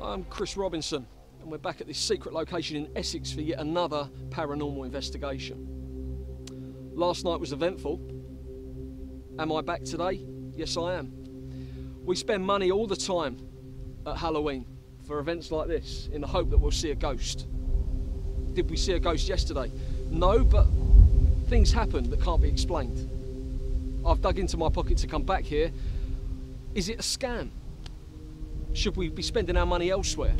I'm Chris Robinson, and we're back at this secret location in Essex for yet another paranormal investigation. Last night was eventful. Am I back today? Yes, I am. We spend money all the time at Halloween for events like this in the hope that we'll see a ghost. Did we see a ghost yesterday? No, but things happen that can't be explained. I've dug into my pocket to come back here. Is it a scam? Should we be spending our money elsewhere?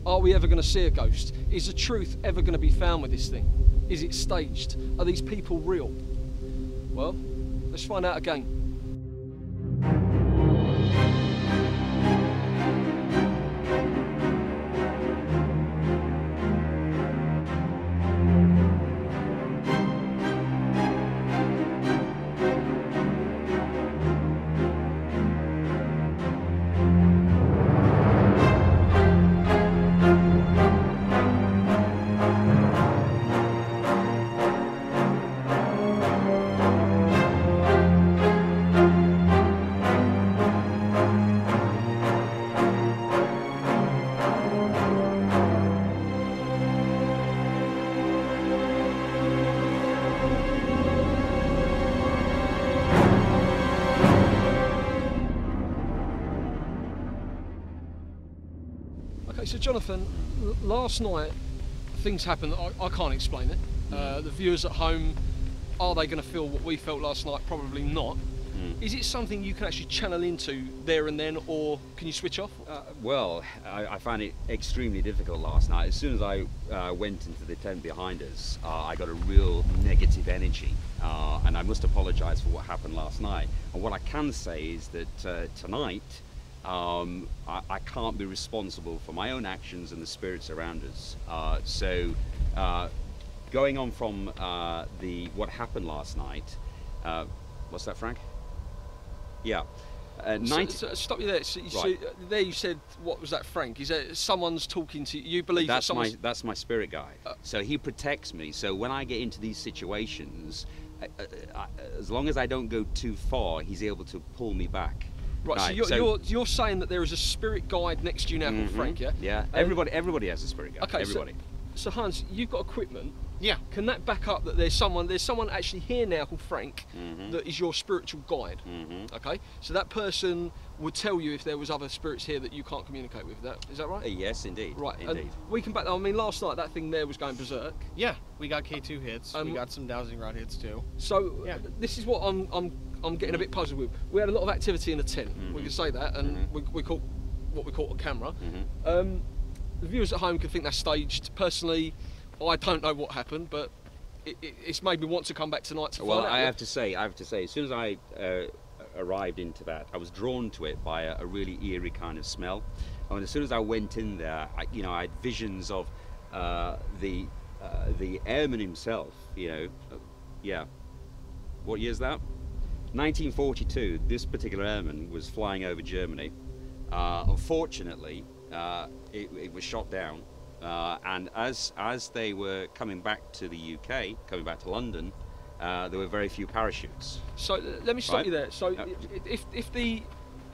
Are we ever going to see a ghost? Is the truth ever going to be found with this thing? Is it staged? Are these people real? Well, let's find out again. Okay, so Jonathan, last night things happened that I can't explain it. The viewers at home, are they going to feel what we felt last night? Probably not. Is it something you can actually channel into there and then, or can you switch off? Well, I found it extremely difficult last night. As soon as I went into the tent behind us, I got a real negative energy, and I must apologise for what happened last night. And what I can say is that tonight, I can't be responsible for my own actions and the spirits around us. Going on from what happened last night, what's that, Frank? Yeah. So stop you there. So there you said, what was that, Frank? Is that someone's talking to you? You believe that's my spirit guide. So he protects me. So when I get into these situations, as long as I don't go too far, he's able to pull me back. Right, so you're saying that there is a spirit guide next to you now called Frank, yeah? Yeah, everybody has a spirit guide. Okay, everybody. So Hans, you've got equipment. Yeah. Can that back up that there's someone actually here now called Frank that is your spiritual guide? Okay, so that person would tell you if there was other spirits here that you can't communicate with. Is that right? Yes, indeed. Right, indeed. And we can back. I mean, last night that thing there was going berserk. Yeah, we got K2 hits. We got some dowsing rod hits too. So yeah. This is what I'm getting a bit puzzled with. We had a lot of activity in the tent. We can say that, and we caught what we caught a camera. The viewers at home can think that's staged. Personally, I don't know what happened, but it's made me want to come back tonight to find out. Well, I have to say, as soon as I arrived into that, I was drawn to it by a really eerie kind of smell. And as soon as I went in there, I had visions of the airman himself. Yeah. What year is that? 1942. This particular airman was flying over Germany. Unfortunately, it was shot down. And as they were coming back to the UK, coming back to London, there were very few parachutes. So let me stop you there. So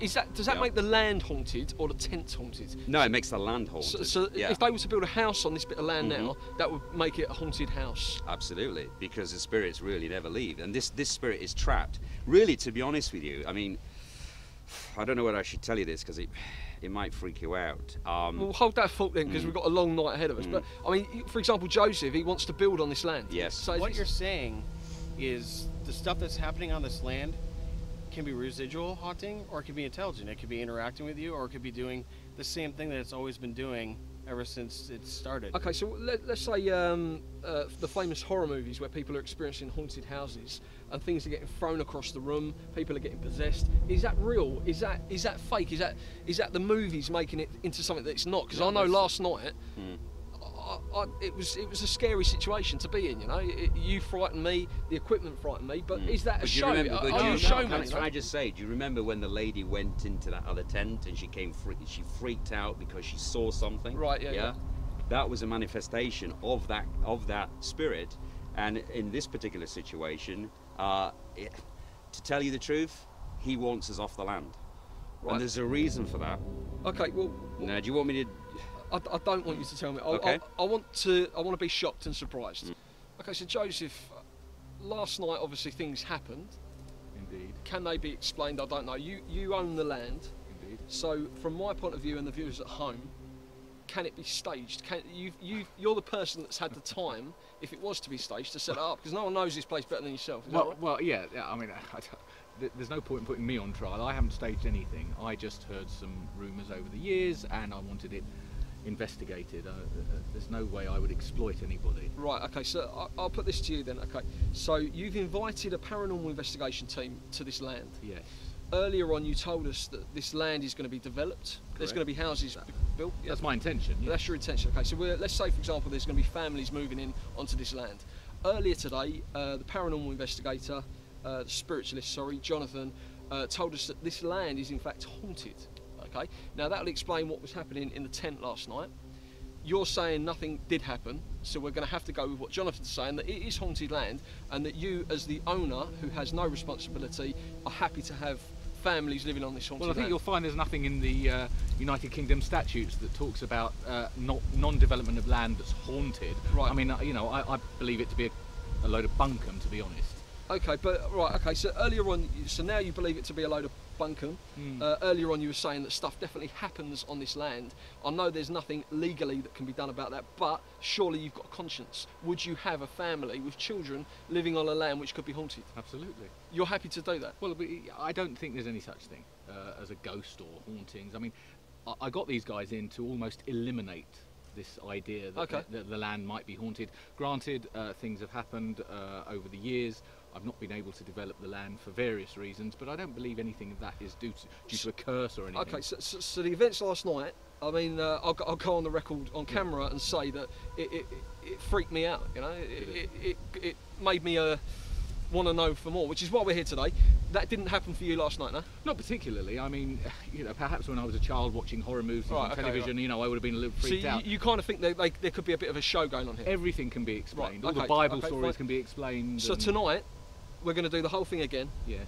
does that make the land haunted or the tent haunted? No, it makes the land haunted. So if they were to build a house on this bit of land now, that would make it a haunted house. Absolutely, because the spirits really never leave, and this spirit is trapped. Really, to be honest with you, I mean, I don't know whether I should tell you this because it might freak you out. Well, hold that thought then, because we've got a long night ahead of us. But I mean, for example, Joseph, he wants to build on this land. Yes. So what you're saying is the stuff that's happening on this land can be residual haunting, or it could be intelligent. It could be interacting with you, or it could be doing the same thing that it's always been doing ever since it started. Okay, so let's say the famous horror movies where people are experiencing haunted houses and things are getting thrown across the room, people are getting possessed. Is that real? Is that fake? Is that the movies making it into something that it's not? Because I know last night it was a scary situation to be in. You frightened me, the equipment frightened me. But is that a show? Are you a showman? Can I just say? Do you remember when the lady went into that other tent and she freaked out because she saw something? Right. Yeah. That was a manifestation of that spirit. And in this particular situation, to tell you the truth, he wants us off the land. Right. And there's a reason for that. Okay, well, Now, do you want me to? I don't want you to tell me. Okay. I want to be shocked and surprised. Okay, so Joseph, last night obviously things happened. Indeed. Can they be explained? I don't know. You own the land. Indeed. So from my point of view and the viewers at home, can it be staged? You're the person that's had the time, if it was to be staged, to set it up, because no one knows this place better than yourself. Is that right? Well, yeah. I mean, there's no point in putting me on trial. I haven't staged anything. I just heard some rumours over the years, and I wanted it investigated. There's no way I would exploit anybody. Right, okay, so I'll put this to you then, okay. So you've invited a paranormal investigation team to this land. Yes. Earlier on you told us that this land is going to be developed. There's going to be houses built. Yeah. That's my intention. Yeah. That's your intention, okay. So let's say, for example, there's going to be families moving in onto this land. Earlier today, the paranormal investigator, the spiritualist, sorry, Jonathan, told us that this land is in fact haunted. Okay, now that'll explain what was happening in the tent last night. You're saying nothing did happen, so we're going to have to go with what Jonathan's saying, that it is haunted land, and that you, as the owner who has no responsibility, are happy to have families living on this haunted land. Well, I think you'll find there's nothing in the United Kingdom statutes that talks about non-development of land that's haunted. Right. I mean, I believe it to be a load of bunkum, to be honest. Okay, but right, okay. So earlier on, so now you believe it to be a load of bunkum. Earlier on, you were saying that stuff definitely happens on this land. I know there's nothing legally that can be done about that, but surely you've got a conscience. Would you have a family with children living on a land which could be haunted? Absolutely. You're happy to do that? Well, I don't think there's any such thing as a ghost or hauntings. I mean, I got these guys in to almost eliminate this idea that, that the land might be haunted. Granted, things have happened over the years. I've not been able to develop the land for various reasons, but I don't believe anything of that is due to a curse or anything. Okay, so the events last night, I mean, I'll go on the record on camera and say that it freaked me out, you know, it made me want to know for more, which is why we're here today. That didn't happen for you last night, no? Not particularly. I mean, perhaps when I was a child watching horror movies on television, I would have been a little freaked out. So you kind of think there could be a bit of a show going on here? Everything can be explained. Right, all the Bible stories can be explained. So tonight, we're going to do the whole thing again. Yes.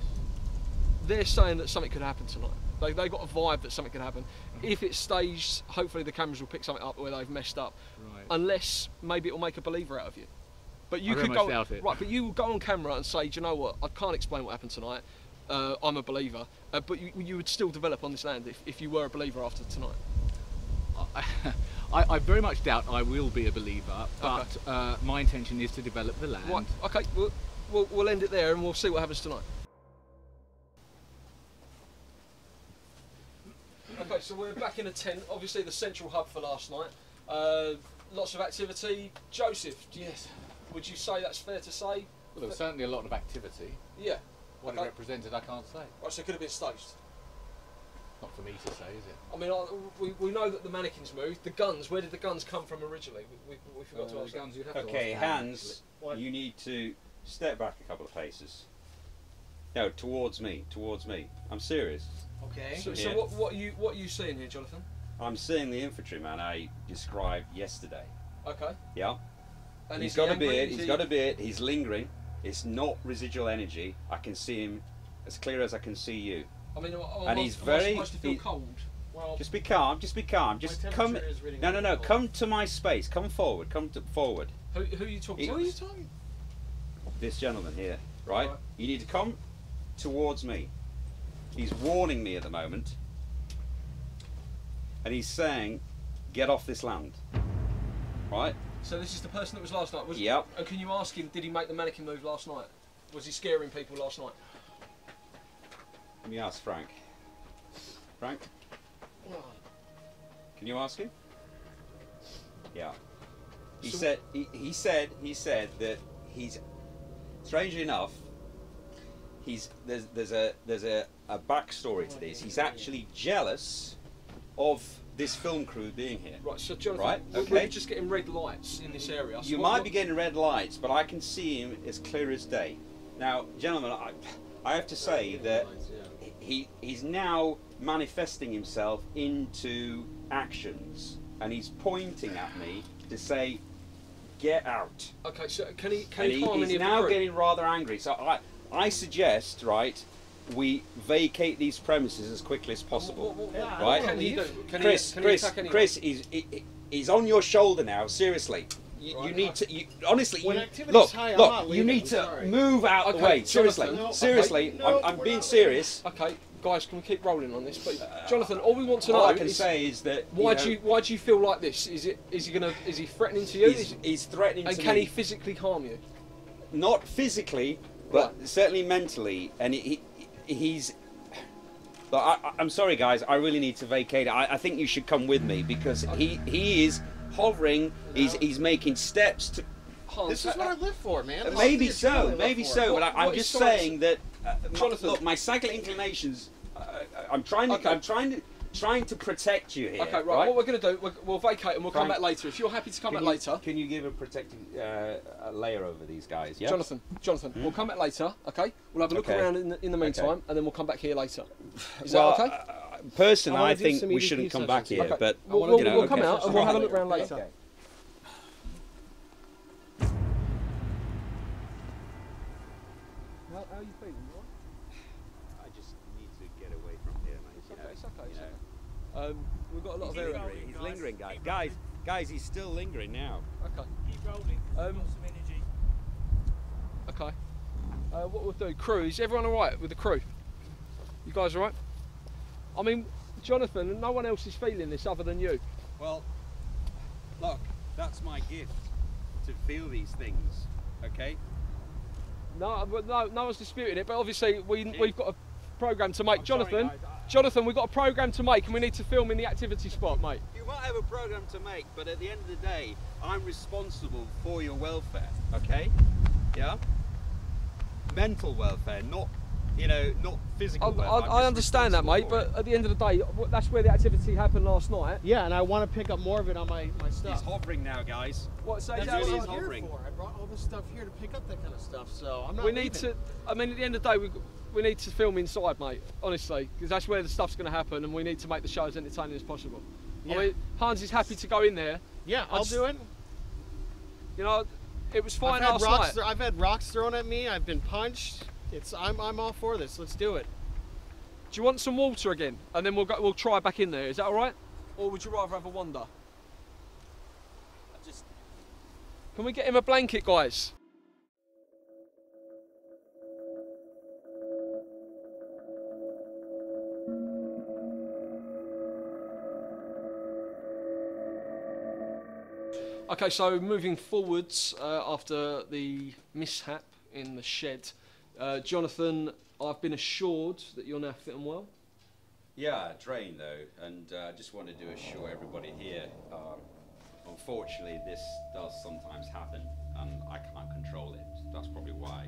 They're saying that something could happen tonight. They got a vibe that something could happen. If it's staged, hopefully the cameras will pick something up where they've messed up. Right. Unless maybe it'll make a believer out of you. But you I could go doubt it. right. But you will go on camera and say, do you know what? I can't explain what happened tonight. I'm a believer. But you would still develop on this land if you were a believer after tonight. I very much doubt I will be a believer, but my intention is to develop the land. Right. Okay. We'll end it there and we'll see what happens tonight. Okay, so we're back in a tent, obviously the central hub for last night. Lots of activity. Joseph, would you say that's fair to say? Well, there was certainly a lot of activity. Yeah. What it represented, I can't say. Right, so it could have been staged. Not for me to say, is it? I mean, we know that the mannequins moved. The guns, where did the guns come from originally? We forgot to ask the guns that. you'd have Okay, to Hans, you need to step back a couple of paces. No, towards me. I'm serious. Okay. So what are you seeing here, Jonathan? I'm seeing the infantryman I described yesterday. Okay. Yeah. And He's got a beard. He's got a beard. He's lingering. It's not residual energy. I can see him as clear as I can see you. I mean, and he's am I very. supposed to feel cold? Well, just be calm. Just be calm. Just come. No. Come to my space. Come forward. Forward. Who are you talking to? Who are you talking? This gentleman here, right? You need to come towards me. He's warning me at the moment, and he's saying, "Get off this land." Right? So this is the person that was last night. Yep. And can you ask him? Did he make the mannequin move last night? Was he scaring people last night? Let me ask Frank. Frank, can you ask him? Yeah. He said that he's, strangely enough, there's a backstory to this. He's actually jealous of this film crew being here. Right, so Jonathan, right? Okay. we're just getting red lights in this area. So you might be getting red lights, but I can see him as clear as day. Now, gentlemen, I have to say that he's now manifesting himself into actions, and he's pointing at me to say, "Get out." Okay, so can he and harm any of he's now the crew? getting rather angry. So I suggest, right, we vacate these premises as quickly as possible. What right? can he do? Chris, he's on your shoulder now. Seriously, you need to. Honestly, look. You need to move out the way. Seriously, I'm being serious. Okay, guys, can we keep rolling on this? But Jonathan, all we want to know all I can say is that why do you feel like this? Is he threatening to you? He's threatening to me. And can he physically harm you? Not physically, but certainly mentally. And he's. But I'm sorry, guys. I really need to vacate. I think you should come with me because he is hovering. He's making steps to. This is what I live for, man. Maybe so. But I'm just saying that. Jonathan, look, my cycle inclinations. I'm trying to protect you here. Okay, right. What we're going to do, we'll vacate and we'll come back later. If you're happy to come back later, can you give a protective layer over these guys? Yeah. Jonathan, we'll come back later. Okay. We'll have a look around in the meantime, and then we'll come back here later. Is that okay? Personally, I think we shouldn't come back here, but we'll come out and we'll have a look around later. Okay. How are you feeling? I just need to get away from here, mate. It's okay. We've got a lot of area. He's lingering, guys. He's still lingering now. Okay. Keep rolling. Got some energy. Okay. What we'll do, crew, is everyone alright with the crew? You guys alright? I mean, Jonathan, no one else is feeling this other than you. Well, look, that's my gift, to feel these things, okay? No one's disputing it, but obviously we've got a programme to make. Jonathan, we've got a programme to make and we need to film in the activity spot, mate. You might have a programme to make, but at the end of the day, I'm responsible for your welfare, okay? Yeah? Mental welfare, not physical welfare. I understand that, mate, but at the end of the day, that's where the activity happened last night. Yeah, and I want to pick up more of it on my stuff. He's hovering now, guys. That's what I'm here for. I brought all this stuff here to pick up that kind of stuff, so I'm not leaving. I mean, at the end of the day, we need to film inside, mate, honestly, because that's where the stuff's going to happen and we need to make the show as entertaining as possible. Yeah. I mean, Hans is happy to go in there. Yeah, I'll do it. You know, it was fine last night. I've had rocks thrown at me, I've been punched. I'm all for this. Let's do it. Do you want some water again? And then we'll try back in there. Is that all right? Or would you rather have a wander? Can we get him a blanket, guys? Okay, so moving forwards after the mishap in the shed, Jonathan, I've been assured that you're now fit and well. Yeah, drained though, and I just wanted to assure everybody here, unfortunately this does sometimes happen and I can't control it. That's probably why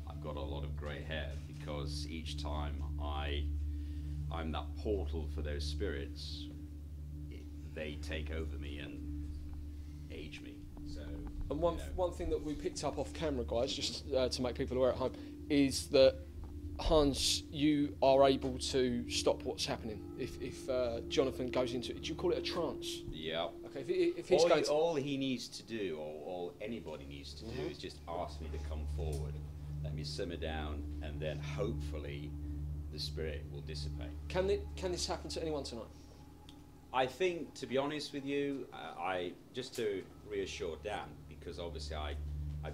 I've got a lot of grey hair, because each time I'm that portal for those spirits, they take over me and age me. So, and one thing that we picked up off camera, guys, just to make people aware at home, is that Hans, you are able to stop what's happening if Jonathan goes into it. Do you call it a trance? Yeah. Okay. If he's going all he needs to do, or all anybody needs to do, is just ask me to come forward, let me simmer down, and then hopefully the spirit will dissipate. Can this happen to anyone tonight? I think, to be honest with you, I just to reassure Dan, because obviously I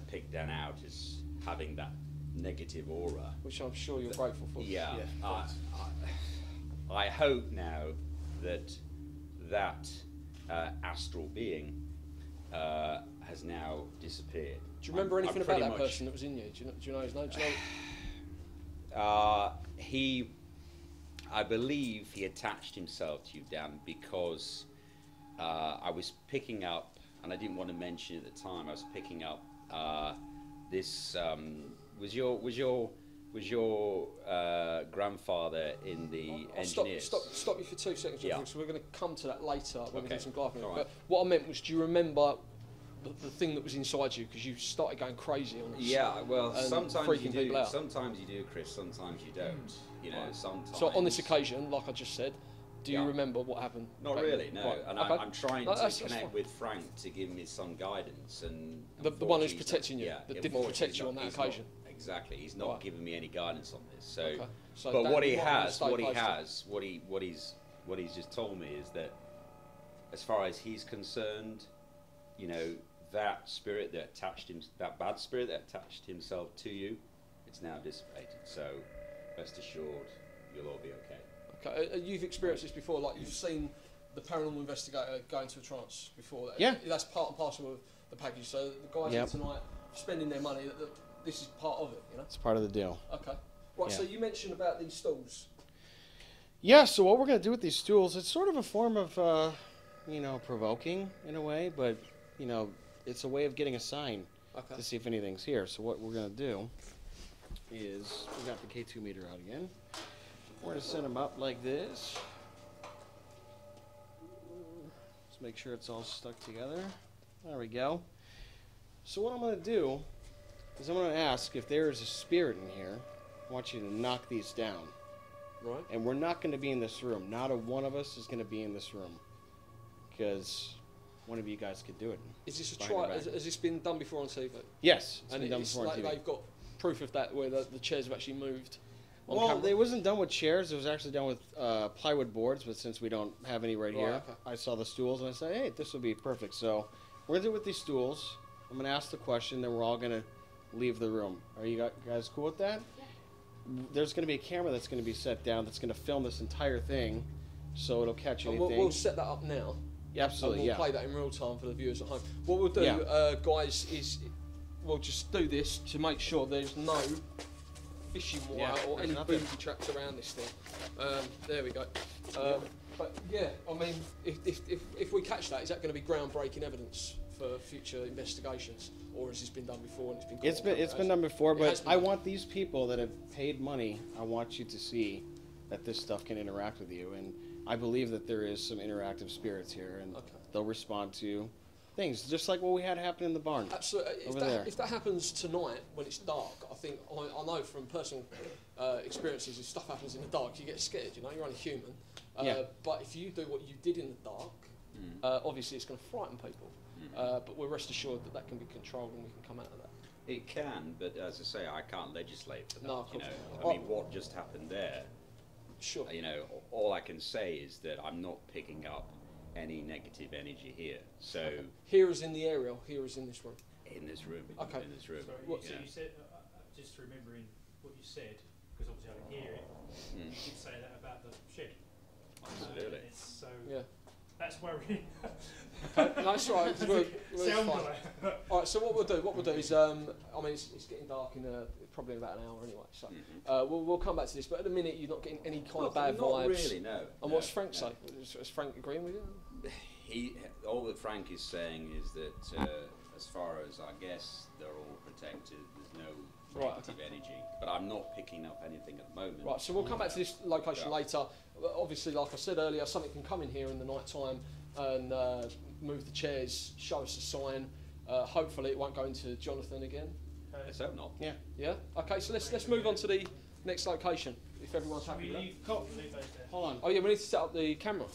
picked Dan out as having that negative aura, which I'm sure you're grateful for. Yeah. I hope now that astral being has now disappeared. Do you remember anything about that person that was in you? Do you know his name? Do you know? I believe he attached himself to you, Dan, because I was picking up, and I didn't want to mention it at the time, I was picking up this. Was your grandfather in the engineers? Stop you for 2 seconds, yeah. Because we're going to come to that later when we do some gliving. Right. But what I meant was, do you remember the thing that was inside you? Because you started going crazy on us. Yeah, well, sometimes you do. Out. Sometimes you do, Chris. Sometimes you don't. You know, sometimes. So on this occasion, like I just said, do you remember what happened? Not really, no. Right. And okay. I'm trying to connect with Frank to give me some guidance, and the one who's protecting you, yeah, that didn't protect you on that occasion. Exactly. He's not Right. giving me any guidance on this. So, Okay. So but Dan, what you he might wanna has, stay what he posted. has, what he's just told me is that, as far as he's concerned, you know, that spirit that attached him, that bad spirit that attached himself to you, it's now dissipated. So, rest assured, you'll all be okay. Okay, you've experienced this before, like you've seen the paranormal investigator go into a trance before. Yeah. That's part and parcel of the package. So the guys Yep. here tonight spending their money, this is part of it, you know? It's part of the deal. Okay. Right, Yeah. so you mentioned about these stalls. Yeah, so what we're going to do with these stools, it's sort of a form of, you know, provoking in a way, but, you know, it's a way of getting a sign Okay. to see if anything's here. So what we're going to do is, we got the K2 meter out again. We're going to set them up like this. Just make sure it's all stuck together. There we go. So what I'm going to do is I'm going to ask if there is a spirit in here. I want you to knock these down. Right. And we're not going to be in this room. Not a one of us is going to be in this room. Because one of you guys could do it. Is this a Behind your try? back. Has this been done before on TV? Yes, it's And been done it's before on like TV. they've got proof of that, where the chairs have actually moved on Well, camera? it wasn't done with chairs. It was actually done with plywood boards. But since we don't have any right here, okay. I saw the stools and I said, "Hey, this will be perfect." So we're gonna do it with these stools. I'm gonna ask the question, then we're all gonna leave the room. Are you guys cool with that? Yeah. There's gonna be a camera that's gonna be set down that's gonna film this entire thing, so it'll catch And anything. we'll set that up now. Yeah, absolutely, And we'll yeah. play that in real time for the viewers at home. What we'll do, Yeah. guys, is we'll just do this to make sure there's no fishing wire Yeah, or there's any nothing. booby traps around this thing. There we go. But yeah, I mean, if we catch that, is that going to be groundbreaking evidence for future investigations, or has this been done before and it's been? It's been done before, It has but been I done. want these people that have paid money. I want you to see that this stuff can interact with you, and I believe that there is some interactive spirits here, and Okay. they'll respond to things just like what we had happen in the barn. Absolutely. Over there. If that happens tonight when it's dark, I think I know from personal experiences, if stuff happens in the dark, you get scared. You know, you're only human. Yeah. But if you do what you did in the dark, obviously it's going to frighten people. But we're rest assured that can be controlled and we can come out of that. It can, but as I say, I can't legislate for that. No, of you course know, not. I mean, what just happened there? Sure. You know, all I can say is that I'm not picking up any negative energy here. So Here is in the area, here is in this room. in this room, Okay. in this room. Sorry, What- so you know. you said, just remembering what you said, because obviously I can hear it, you did say that about the shed. Absolutely. It's so, Yeah. that's worrying. No, that's all right. We're Sound fine. guy. All right. So what we'll do is, I mean, it's getting dark in probably about an hour anyway. So we'll come back to this. But at the minute, you're not getting any kind of bad not vibes. really, no. And no, what's Frank no. say? Is Frank agreeing with you? All that Frank is saying is that as far as I guess they're all protected, there's no Right, negative energy. But I'm not picking up anything at the moment. Right, so we'll come back to this location Yeah. later. Obviously, like I said earlier, something can come in here in the night time and move the chairs, show us a sign. Hopefully, it won't go into Jonathan again. Let's hope not. Yeah. Yeah. Okay, so let's move on to the next location if everyone's Should happy we with that. leave, Cool. leave those there? Hold on. Oh yeah, we need to set up the camera.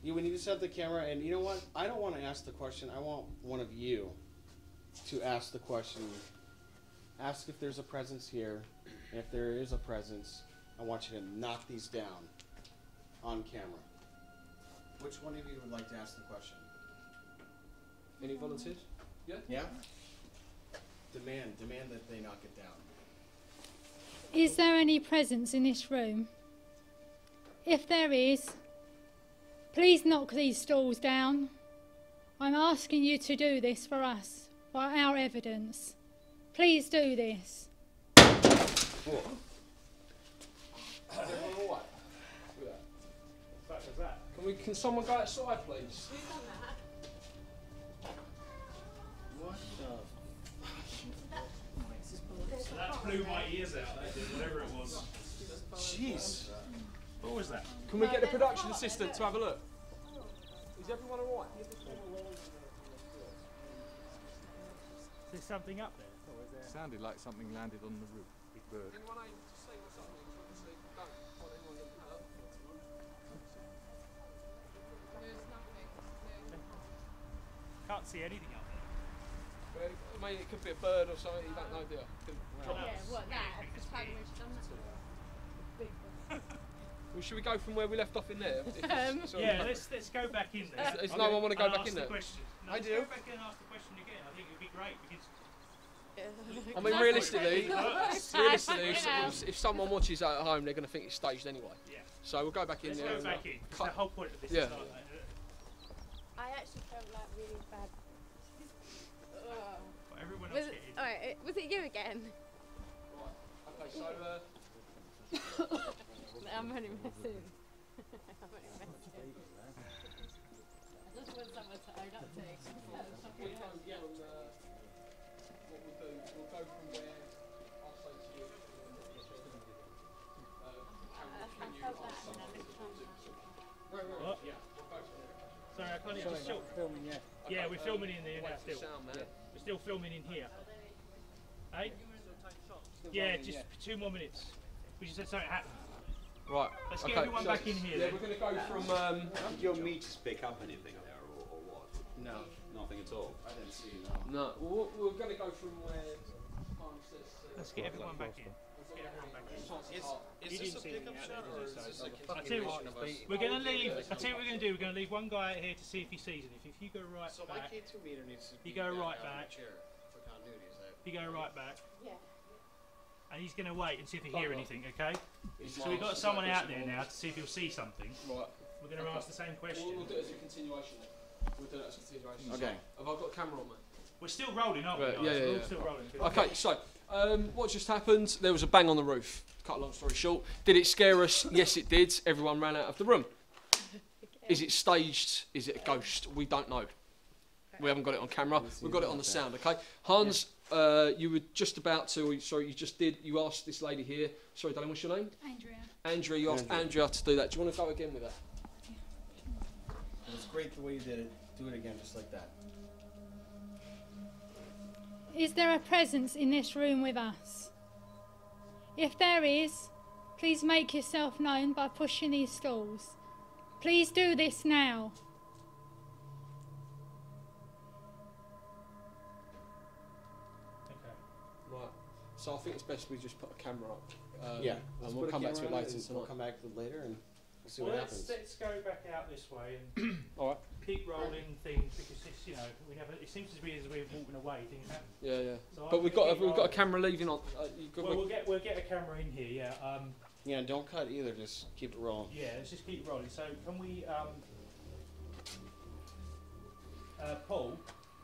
Yeah, we need to set the camera, and you know what? I don't want to ask the question. I want one of you to ask the question. Ask if there's a presence here, and if there is a presence, I want you to knock these down on camera. Which one of you would like to ask the question? Any volunteers? Yeah. Yeah? Demand that they knock it down. Is there any presence in this room? If there is, please knock these stools down. I'm asking you to do this for us, for our evidence. Please do this. Everyone all right? Look at that. What the fuck was that? Can someone go outside, please? What the? So that blew my ears out, that did, whatever it was. Jeez. What was that? Can we get the production assistant to have a look? Is everyone all right? Is there something up there? Or is there... Sounded like something landed on the roof. Big bird. Anyone able to see what's happening? Obviously, don't want anyone getting hurt. Can't see anything up there. I mean, it could be a bird or something. You don't know, do you? What that? It's the time when she's done that. Well, should we go from where we left off in there? Yeah, let's go back in there. Does no one want to go back in there? No, I let's do. go back in and ask the question again. I think it'd be great because. I mean, realistically, if someone watches that at home, they're going to think it's staged anyway. Yeah. So we'll go back in Let's there. go back in. It's the whole point of this. Yeah. I actually felt like really bad. But everyone else Was get it, in. alright, was it you again? Okay, so I'm only messing. I'm only messing. I just want someone to own up to. we go from what we'll do. We'll go from where I'll say to you. I felt that and I looked on. What? Yeah, we'll go from there. Sorry, I can't hear. Just still. Filming, yeah. Yeah, we're filming in there now Wait for the still. sound, man. We're still filming in here. Hey? Yeah, just 2 more minutes. We just had something happen. Right. Let's get everyone back in here. Yeah, then. we're going to go from. Did your meters pick up anything there or what? No, Nothing at all. I didn't see you. No, we're going to go from where. Let's get everyone back in. Let's get everyone back in. Is this a pickup shot or is this a I'll tell you what, we're going to leave. I'll tell you what we're going to do. We're going to leave one guy out here to see if he sees anything. If you go right So my back, K2 meter needs to You be go down right out of back. the chair for continuity, is that? if you go right back, Yeah. and he's going to wait and see if he hear anything. Okay. So we've got someone out there now to see if he'll see something. Right. We're going to ask the same question. We'll do it as a continuation then. We'll do it as a continuation. Okay. Have I got a camera on, mate? We're still rolling, aren't we? Right, Guys? yeah, We're all yeah. still rolling. Okay, so what just happened? There was a bang on the roof. Cut a long story short. Did it scare us? Yes, it did. Everyone ran out of the room. Is it staged? Is it a ghost? We don't know. We haven't got it on camera. We've got it on the sound. Okay, Hans, you were just about to. Sorry, you just did. You asked this lady here. Sorry, darling, what's your name? Andrea. Andrea. You asked Andrea to do that. Do you want to go again with that? It was great the way you did it. Do it again, just like that. Is there a presence in this room with us? If there is, please make yourself known by pushing these stools. Please do this now. Okay. Right. So I think it's best we just put a camera up. Yeah. And we'll come back to it later tonight. We'll come back to it later and we'll see Well, what let's happens. go back out this way and All right. keep rolling things because it's, you know, we never. It seems to be as we're walking away, things happen. Yeah, yeah. So But I'm we've gonna got keep a rolling. camera leaving on. Well, we'll get a camera in here. Yeah. Yeah, don't cut either, just keep it rolling. Yeah. Let's just keep rolling. So can we, Paul?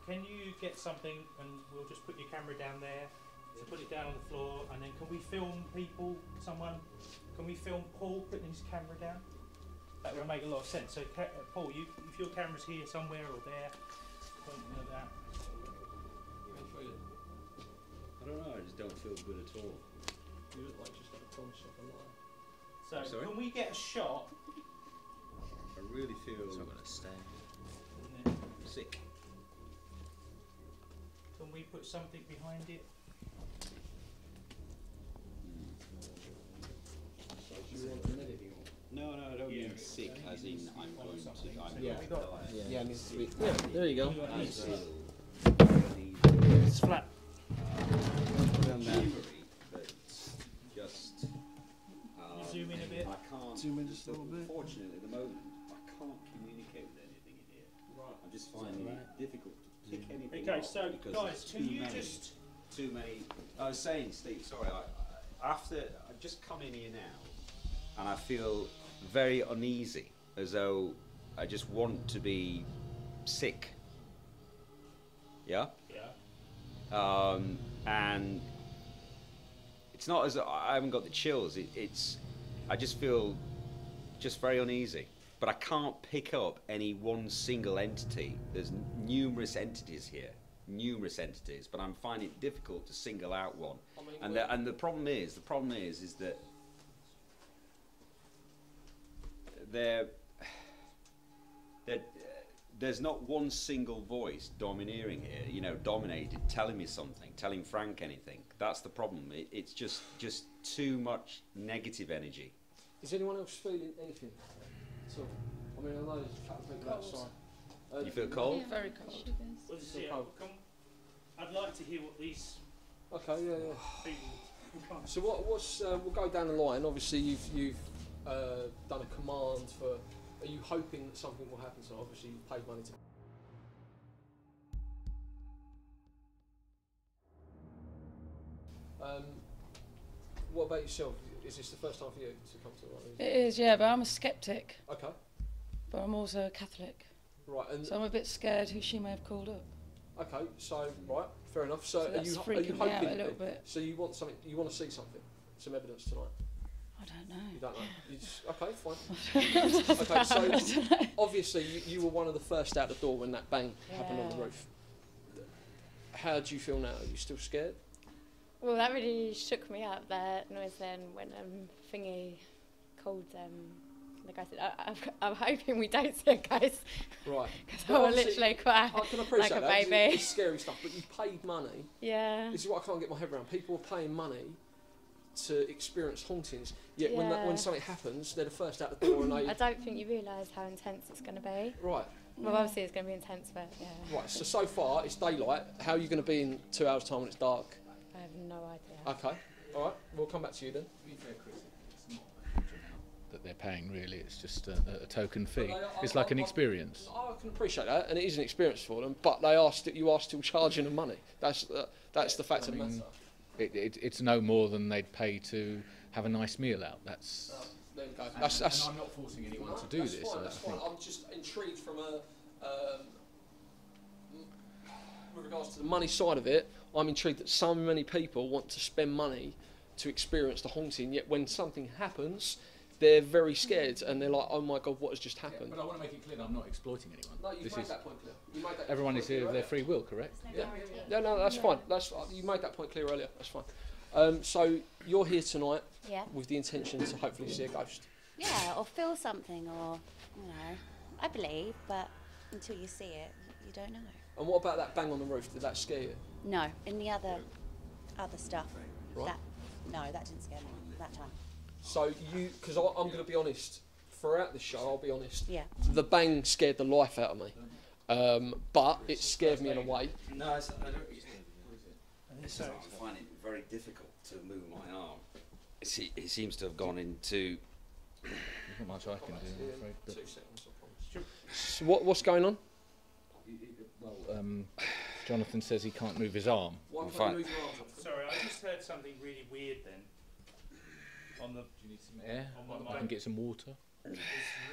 Can you get something and we'll just put your camera down there. So put it down on the floor, and then can we film people? Can we film Paul putting his camera down? That would make a lot of sense. So, Paul, if your camera's here somewhere or there, something like that. I don't know. I just don't feel good at all. You look like just like a promise of a lie. So, Sorry? can we get a shot? I really feel sick. Can we put something behind it? No, I don't mean sick as in I'm going to. Yeah. going to die. Yeah, it needs to be. Yeah, there you go. I feel It's flat. Put it on that. shimmery, but just. Zoom in a bit. I can't. Zoom in just a little bit. Fortunately, at the moment, I can't communicate with anything in here. Right. I'm just finding it difficult to pick anything Okay, up so because guys, there's can too you many, just? too many. I was saying, Steve. Sorry. I've just come in here now, and I feel very uneasy, as though I just want to be sick. Yeah. Yeah. And it's not as though I haven't got the chills. I just feel just very uneasy. But I can't pick up any one single entity. There's numerous entities here, but I'm finding it difficult to single out one. I mean, And the problem is that there's not one single voice domineering here, dominated, telling me something, telling Frank anything. That's the problem. It's just too much negative energy. is anyone else feeling anything? So, I mean, I know there's a couple of people outside. You feel cold? Very cold. Sugars. Let's Feel see. cold. I'd like to hear what these Okay, yeah. people. So what's we'll go down the line. Obviously, you've done a command for. Are you hoping that something will happen? So obviously, you've paid money to. What about yourself? Is this the first time for you to come to one? It is, yeah, but I'm a skeptic. Okay. But I'm also a Catholic. Right, and so I'm a bit scared who she may have called up. Okay, so right, fair enough. So, So that's freaking me out a little bit. So you want something? You want to see something? Some evidence tonight? I don't know. You don't know? You just, okay, fine. Okay, so obviously you were one of the first out the door when that bang happened on the roof. How do you feel now? Are you still scared? Well, that really shook me up. That noise then when Thingy called the guy said, I'm hoping we don't see a ghost. Right. Because I was literally cry I can appreciate like a that. baby. It's scary stuff, but you paid money. Yeah. This is what I can't get my head around. People are paying money to experience hauntings, yet when something happens, they're the first out the door and they... I don't think you realise how intense it's going to be. Right. Well, obviously it's going to be intense, but yeah. Right, so far it's daylight. How are you going to be in 2 hours' time when it's dark? I have no idea. Okay, all right, we'll come back to you then. To be fair, Chris, it's not a huge amount that they're paying, really. It's just a token fee. It's like an experience. I can appreciate that, and it is an experience for them, but you are still charging them money. That's the fact of the matter. It's no more than they'd pay to have a nice meal out. That's. There we go. And I'm not forcing anyone to do this. That's fine. I'm just intrigued from with regards to the money side of it. I'm intrigued that so many people want to spend money to experience the haunting, yet when something happens, they're very scared and they're like, "Oh my God, what has just happened?" But I want to make it clear that I'm not exploiting anyone. No, you've made that point clear. You made that everyone point is here clear of their free will, correct? Yeah, no, that's fine. You made that point clear earlier. That's fine. So you're here tonight with the intention to hopefully see a ghost. Yeah, or feel something, or I believe, but until you see it, you don't know. And what about that bang on the roof? Did that scare you? No, in the other stuff. Right. That didn't scare me that time. So because I'm going to be honest, throughout the show, I'll be honest. Yeah. The bang scared the life out of me, but it scared me in a way. No, I find it very difficult to move my arm. It seems to have gone into. Not much I can do, I'm afraid. 2 seconds, I promise. So what's going on? Well, Jonathan says he can't move his arm. Why can't you move your arm? Sorry, I just heard something really weird then. On the. Do you need some air? On my I can get some water. It's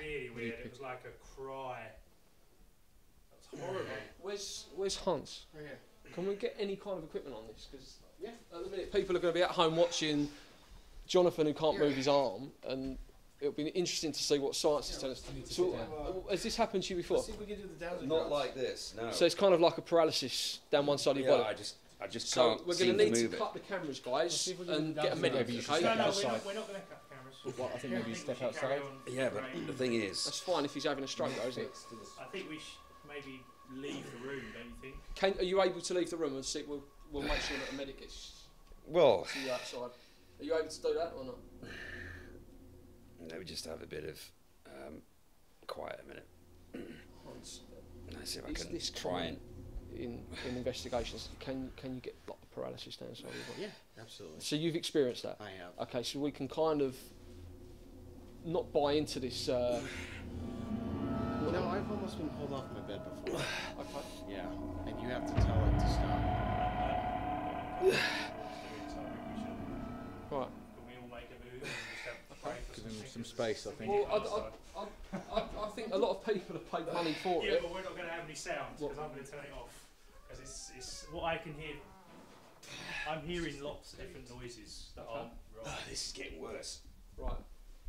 really weird. It was like a cry. That's horrible. Where's Hans? Right here. Can we get any kind of equipment on this? Because at the minute people are going to be at home watching Jonathan who can't move his arm, and it'll be interesting to see what science is telling us. So, has this happened to you before? Let's see if we can do the dowsing Not rods. like this, no. So it's kind of like a paralysis down one side of your body. I just So can't we're seem going to need to to move it. cut the cameras, guys, if we can and do get a the medic. Maybe you should Okay? No, step no, outside. we're not going to cut cameras. Well, I think maybe you step we should carry outside. on. Yeah, but Right. the thing is, That's fine if he's having a stroke, though, isn't it? I think we should maybe leave the room, don't you think? Are you able to leave the room and see? We'll make sure that a medic gets well, to you outside. Are you able to do that or not? let me just have a bit of quiet a minute. Hans, Let's see if I is can this try and. in investigations, can you get paralysis down inside your body? Yeah, absolutely. So you've experienced that? I have. Okay, so we can kind of not buy into this. No, I've almost been pulled off my bed before. Okay. Yeah, and you have to tell it to stop. Right. Can we all make a move and just have pray for Give him something? some space, I think. Well, I think a lot of people have paid money for Yeah, it. but we're not going to have any sound because I'm going to turn it off. Because it's what I can hear. I'm hearing lots of different noises that aren't right. This is getting worse. Right.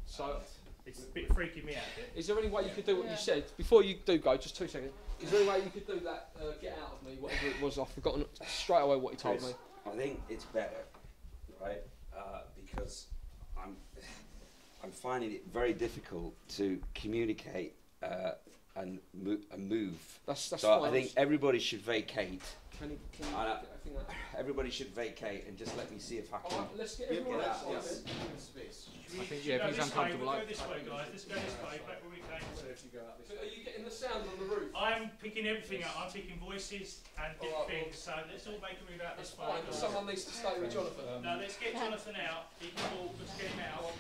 So, It's a bit freaking me out a bit. is there any way you could do what you said before you do go? Just 2 seconds. Is there any way you could do that? Get out of me, whatever it was. I've forgotten straight away what he told me. I think it's better, right? Because I'm finding it very difficult to communicate and move. That's So fine. I think everybody should vacate. Can you I think that? Everybody should vacate and just let me see if I All can. right, let's get Get everyone out, outside. yes. then. Space. I think, yeah, if he's uncomfortable, We'll go this way, guys. Let's go this way, back where we came. So if you go out this way. Are you getting the sound on the roof? I'm I'm picking everything up. I'm picking voices and different things. So let's all make a move out this way. Someone needs to stay with Jonathan. No, let's get Jonathan out. He can walk. Let's get him out.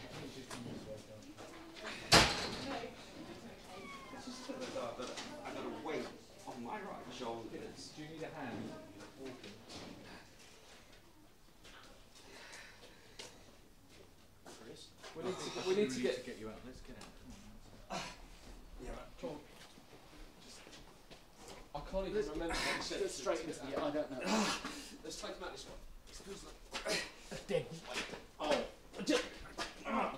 I got a weight on my right shoulder. Do you need a hand walking? We need to get you out. Let's get out. Yeah, come on. I can't even remember what you said. Straight into the I don't know. Let's take him out this way. It feels like Dead. Oh. Come on.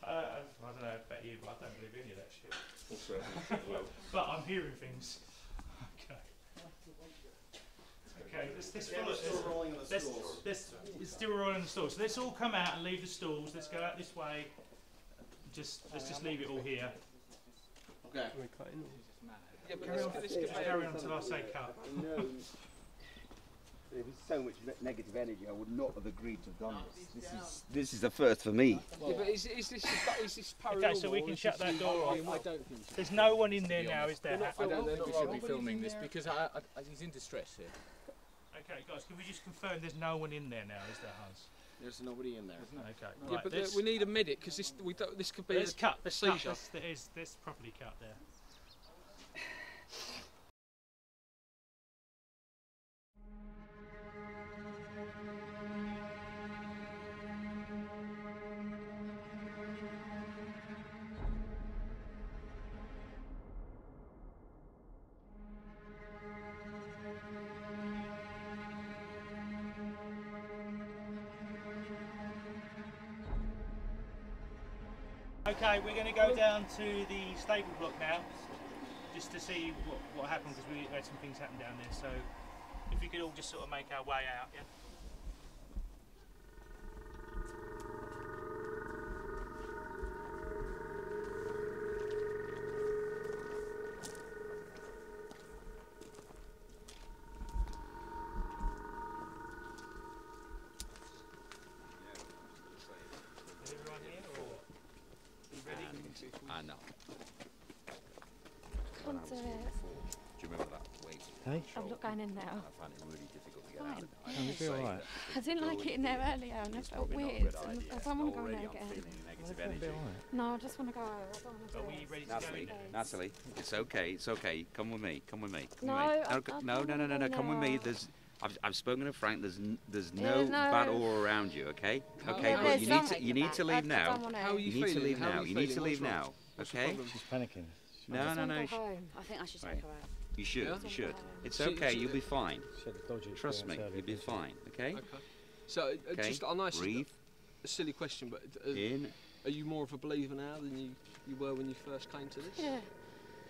I don't know about you, but I don't believe any of that shit. But I'm hearing things. Okay. Okay, it's still rolling on the stools. It's still rolling on the stools. So let's all come out and leave the stools. Let's go out this way. Let's just leave it all here. Okay. yeah, but Let's carry on until I say cut. There was so much negative energy. I would not have agreed to have done this. This is the first for me. Yeah, but is this paranormal? Okay, so we can shut that door off. I don't think so. There's no one in there now, is there? I don't think we should be filming this because he's in distress here. Okay, guys, can we just confirm there's no one in there now, is there, Hans? There's nobody in there. Okay. Yeah, Right, but we need a medic because this could be let's cut. a Let's seizure. cut. Let's properly cut there. Okay, we're going to go down to the stable block now, just to see what happened, because we had some things happen down there. So, if we could all just sort of make our way out, yeah. Is everyone here, or you ready? I know. Can't do it. Do you remember that weight? Hey? I'm not going in now. I find it really difficult to get out of it. Fine. I have to say that I didn't like it in there earlier and I it's felt probably not a weird. good And idea. I don't want to go in Already there I'm again. feeling negative energy. No, I just want to go. I don't want to do Are we it. ready to go Natalie, in there? Natalie, it's okay, it's okay. Come with me, come with me. Come No, with me. I No, don't no, wanna go come with me. now. There's, I've spoken to Frank. There's Yeah, no no. bad aura around you. Okay, okay. Yeah, But there's you some- need to I leave now. don't want How are to. you You need to feeling? leave How are now. you You need to feeling? leave What's wrong? now. What's the Okay. problem? She's panicking. No, no, no. Go home. I think I should Right. take her out. You should. Yeah? You should. It's She- okay. she- You'll be fine. She had a dodgy Trust me. experience You'll be earlier, fine. Okay. Okay. So, Okay. just I know it's Breathe a silly question, but in. are you more of a believer now than you were when you first came to this? Yeah,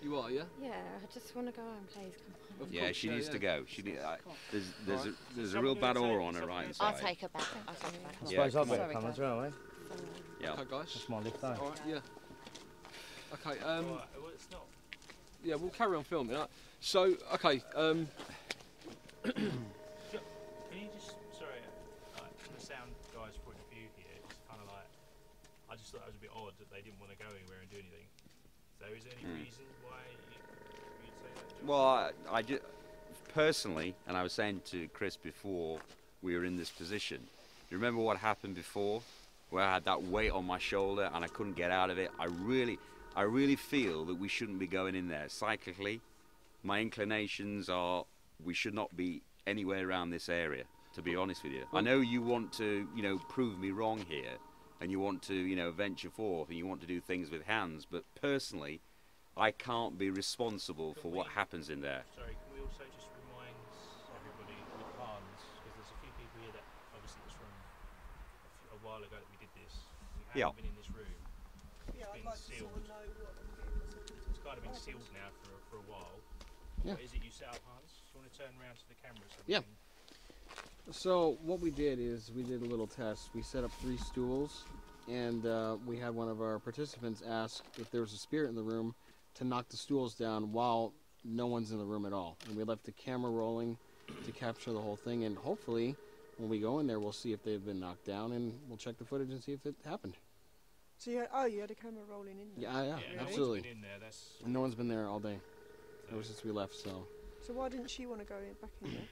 You are, yeah. yeah. I just want to go home, please. Come on. Of Yeah, course, she needs to go. She need, there's Alright. a real bad aura on her right I'll side. take her back. I'll take her back. I Yeah, suppose I'd come on. better come as well, eh? Yeah. Okay, guys. That's my lift, eh? All right, yeah. Okay. Alright, well, it's not. Yeah, we'll carry on filming. So, okay. Can you just, sorry, like, from the sound guy's point of view here, it's kind of like, I just thought it was a bit odd that they didn't want to go anywhere and do anything. So is there any reason why you'd say that, John? Well, I just personally, and I was saying to Chris before we were in this position. Do you remember what happened before, where I had that weight on my shoulder and I couldn't get out of it? I really feel that we shouldn't be going in there. Psychically, my inclinations are we should not be anywhere around this area. To be honest with you, I know you want to, prove me wrong here, and you want to, venture forth, and you want to do things with hands. But personally, I can't be responsible for what happens in there. Sorry, can we also just remind everybody with Hans, because there's a few people here that obviously it's from a while ago that we did this. We haven't been in this room. It's been sealed. It's kind of been sealed now for a while. Yeah. What is it you set up, Hans? Do you want to turn around to the camera? So Yeah. we can- So what we did is we did a little test. We set up 3 stools, and we had one of our participants ask if there was a spirit in the room to knock the stools down while no one's in the room at all. And we left the camera rolling to capture the whole thing, and hopefully when we go in there, we'll see if they've been knocked down, and we'll check the footage and see if it happened. So you had a camera rolling in there? Yeah, Really? absolutely. No one's been in there. That's And no one's been there all day, ever since we left. So. So why didn't she want to go back in there?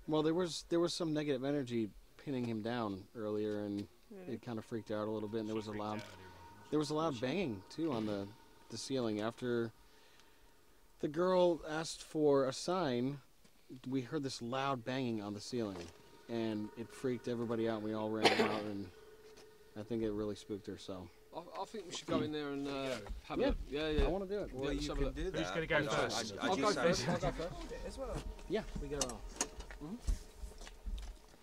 Well, there was some negative energy pinning him down earlier, and it kind of freaked out a little bit. And there was a loud banging too on the ceiling after the girl asked for a sign. We heard this loud banging on the ceiling, and it freaked everybody out. We all ran out, and I think it really spooked her. So I think we should go in there and have a yeah, look. Yeah. I want to do it. Well, you can do that. Who's going to go first? I'll go first. As well. Yeah, we get it all.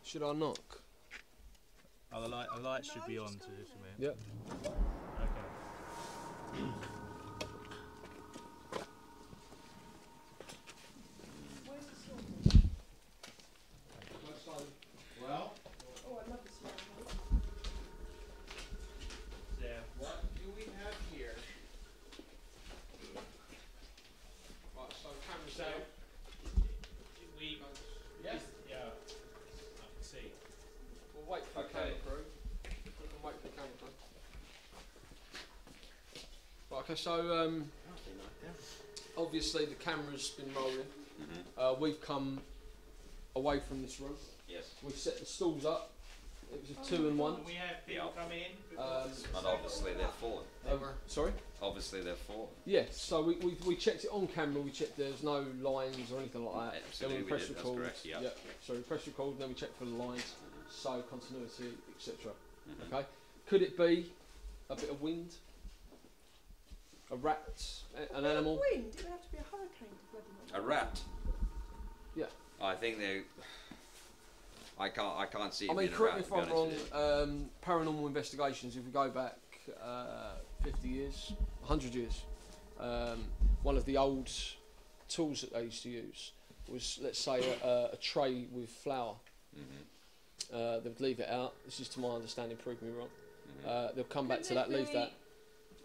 Should I knock? Oh, the light should be on to this a minute. Yeah. Okay. Well, Oh, I love the smell. Yeah. what do we have here? Right, so cameras So, down. we. Yes. Yeah. I can see. We'll wait for the camera crew. We can wait for the camera crew. Right, okay, so obviously the camera's been rolling. We've come away from this room. Yes. We've set the stools up. It was a 2 and 1. We have people come in. And obviously they're fallen. Sorry? Obviously they're fallen. Yes, so we checked it on camera, we checked there's no lines or anything like that. Absolutely, Then we we press did, that's record. correct, yeah. So we press record, then we check for the lines, so continuity, etc. Okay. Could it be a bit of wind? A rat? An animal? Wind? It would have to be a hurricane to bloody well. A rat. Yeah. I think they. I can't see. I it mean, being a correct rat, me if to be I'm honest wrong, with you. paranormal investigations, if we go back 50 years, 100 years, one of the old tools that they used to use was, let's say, a tray with flour. They would leave it out. This is to my understanding, prove me wrong. They'll come back to that, leave that.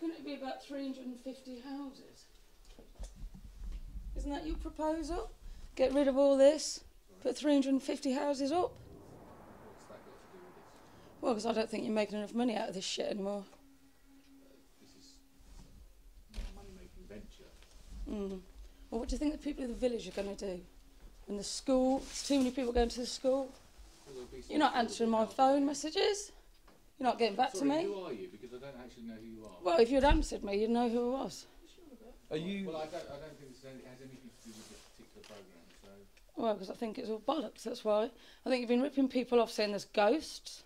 Couldn't it be about 350 houses? Isn't that your proposal? Get rid of all this, put 350 houses up? What's that got to do with this? Well, because I don't think you're making enough money out of this shit anymore. This is not a money-making venture. Well, what do you think the people of the village are going to do? And the school, there's too many people going to the school. You're not answering my phone messages. You're not getting back to me. Who are you? Because I don't actually know who you are. Well, if you'd answered me, you'd know who I was. Are you? Well, I don't think it has anything to do with this particular programme. So. Well, because I think it's all bollocks, that's why. I think you've been ripping people off saying there's ghosts.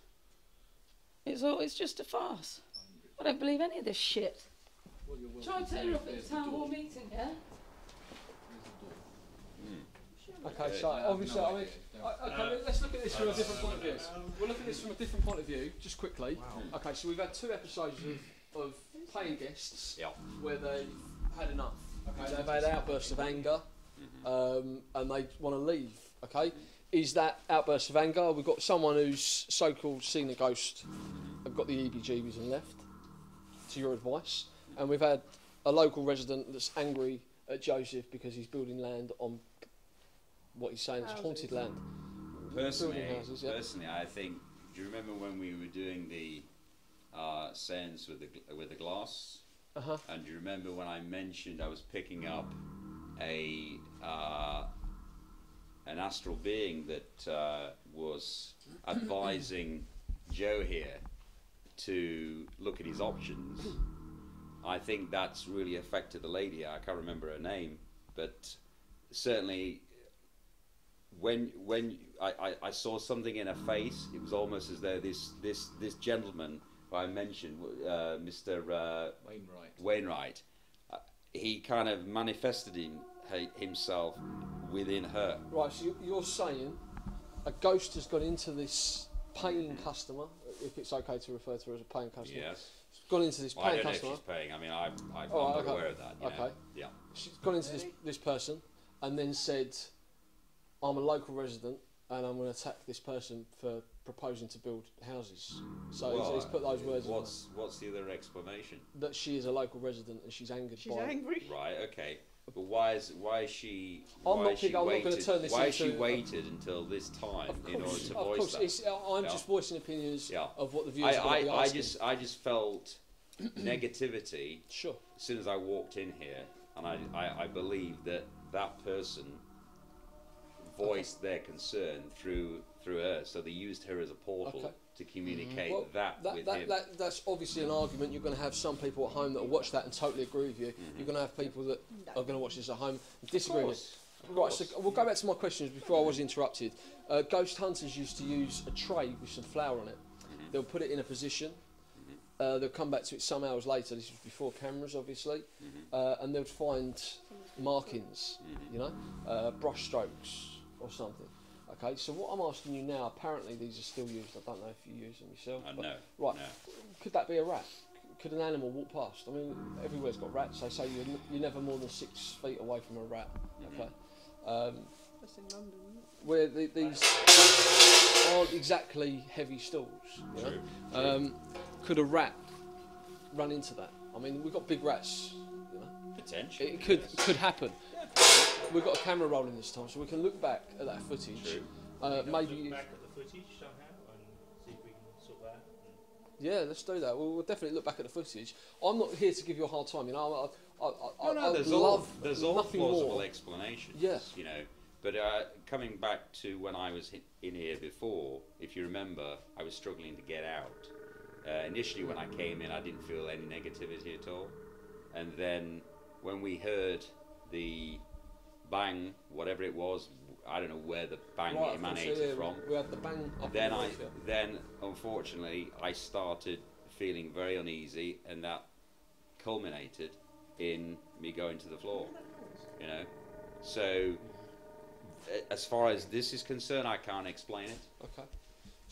It's just a farce. I don't believe any of this shit. Well, Try turning up at the town hall meeting, yeah? Okay, so obviously, I mean, let's look at this from a different point of view. We'll look at this from a different point of view, just quickly. Okay, so we've had 2 episodes of paying guests where they've had enough. Okay, they've had outbursts of anger, and they want to leave. Okay, is that outburst of anger? We've got someone who's so-called seen a ghost, have got the EBGBs and left. To your advice, and we've had a local resident that's angry at Joseph because he's building land on what he's saying is haunted land. Personally, houses, yeah. personally, I think. Do you remember when we were doing the sense with the glass? And do you remember when I mentioned I was picking up an astral being that was advising Joe here to look at his options? I think that's really affected the lady. I can't remember her name, but certainly when I saw something in her face, it was almost as though this gentleman who I mentioned, Mr. Wainwright, he kind of manifested himself within her. Right, so you're saying a ghost has got into this paying customer, if it's okay to refer to her as a paying customer. Yes. She's gone into this paying I don't customer. know if she's paying. I mean, I'm Oh, not okay. aware of that. You know? Okay. Yeah. She's gone into this person and then said, I'm a local resident and I'm going to attack this person for proposing to build houses. So Well, he's put those words in What's the other explanation? that she is a local resident and she's angered She's by angry. Right. Okay. But why is she? I'm why not is she I'm not going to waited- turn this Why has into. she waited until this time in order to of voice course, that? it's, I'm Yeah. just voicing opinions Yeah. of what the viewers are going to be asking. I just felt negativity Sure. as soon as I walked in here, and I believe that person voiced their concern through her, so they used her as a portal to communicate Well, with him. that's obviously an argument. You're going to have some people at home that will watch that and totally agree with you. You're going to have people that are going to watch this at home and disagree with you. Right, so we'll go back to my questions before I was interrupted. Ghost hunters used to use a tray with some flour on it. They'll put it in a position. They'll come back to it some hours later. This was before cameras, obviously, and they'd find markings, you know, brush strokes or something. Okay, so what I'm asking you now, apparently these are still used. I don't know if you use them yourself. No. Right. No. Could that be a rat? Could an animal walk past? I mean, everywhere's got rats. They say you're never more than 6 feet away from a rat. Okay. That's in London, isn't it? Where these aren't exactly heavy stools. You know? Could a rat run into that? I mean, we've got big rats. You know? Potentially. It could happen. We've got a camera rolling this time, so we can look back at that footage. Maybe. Look back at the footage somehow and see if we can sort that. Yeah, let's do that. We'll definitely look back at the footage. I'm not here to give you a hard time. You know, there's all nothing plausible more. explanations. Yeah. You know, but coming back to when I was in here before, if you remember, I was struggling to get out. Initially, when I came in, I didn't feel any negativity at all, and then when we heard the bang, whatever it was, I don't know where the bang emanated from. We had the bang up Then unfortunately I started feeling very uneasy, and that culminated in me going to the floor. You know, so as far as this is concerned, I can't explain it. Okay.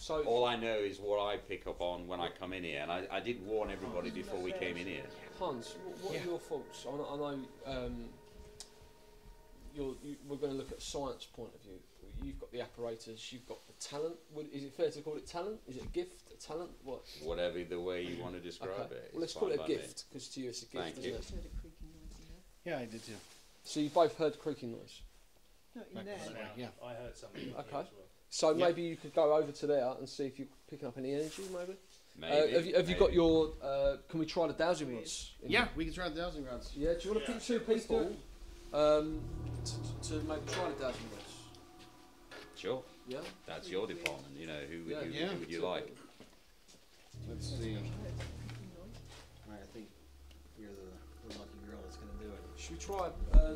So all I know is what I pick up on when I come in here, and I did warn everybody before we came in here. Hans, what are your thoughts? I know we're going to look at a science point of view. You've got the apparatus, you've got the talent. Is it fair to call it talent? Is it a gift, a talent? What? Whatever the way you want to describe it. Well, let's call it a gift, because to you it's a gift, Thank you. isn't it? Yeah, I did too. So you both heard creaking noise? Not in there. Yeah. I heard something. Okay. As well. So maybe you could go over to there and see if you're picking up any energy, maybe? Maybe. Have you got your... can we try the dowsing rods? Yeah, we can try the dowsing rods. Yeah, do you want to pick two people to maybe try the dowsing rods? Sure. Yeah? That's your department. You know, who would you two. like? Let's see. Alright, I think you're the lucky girl that's going to do it. Should we try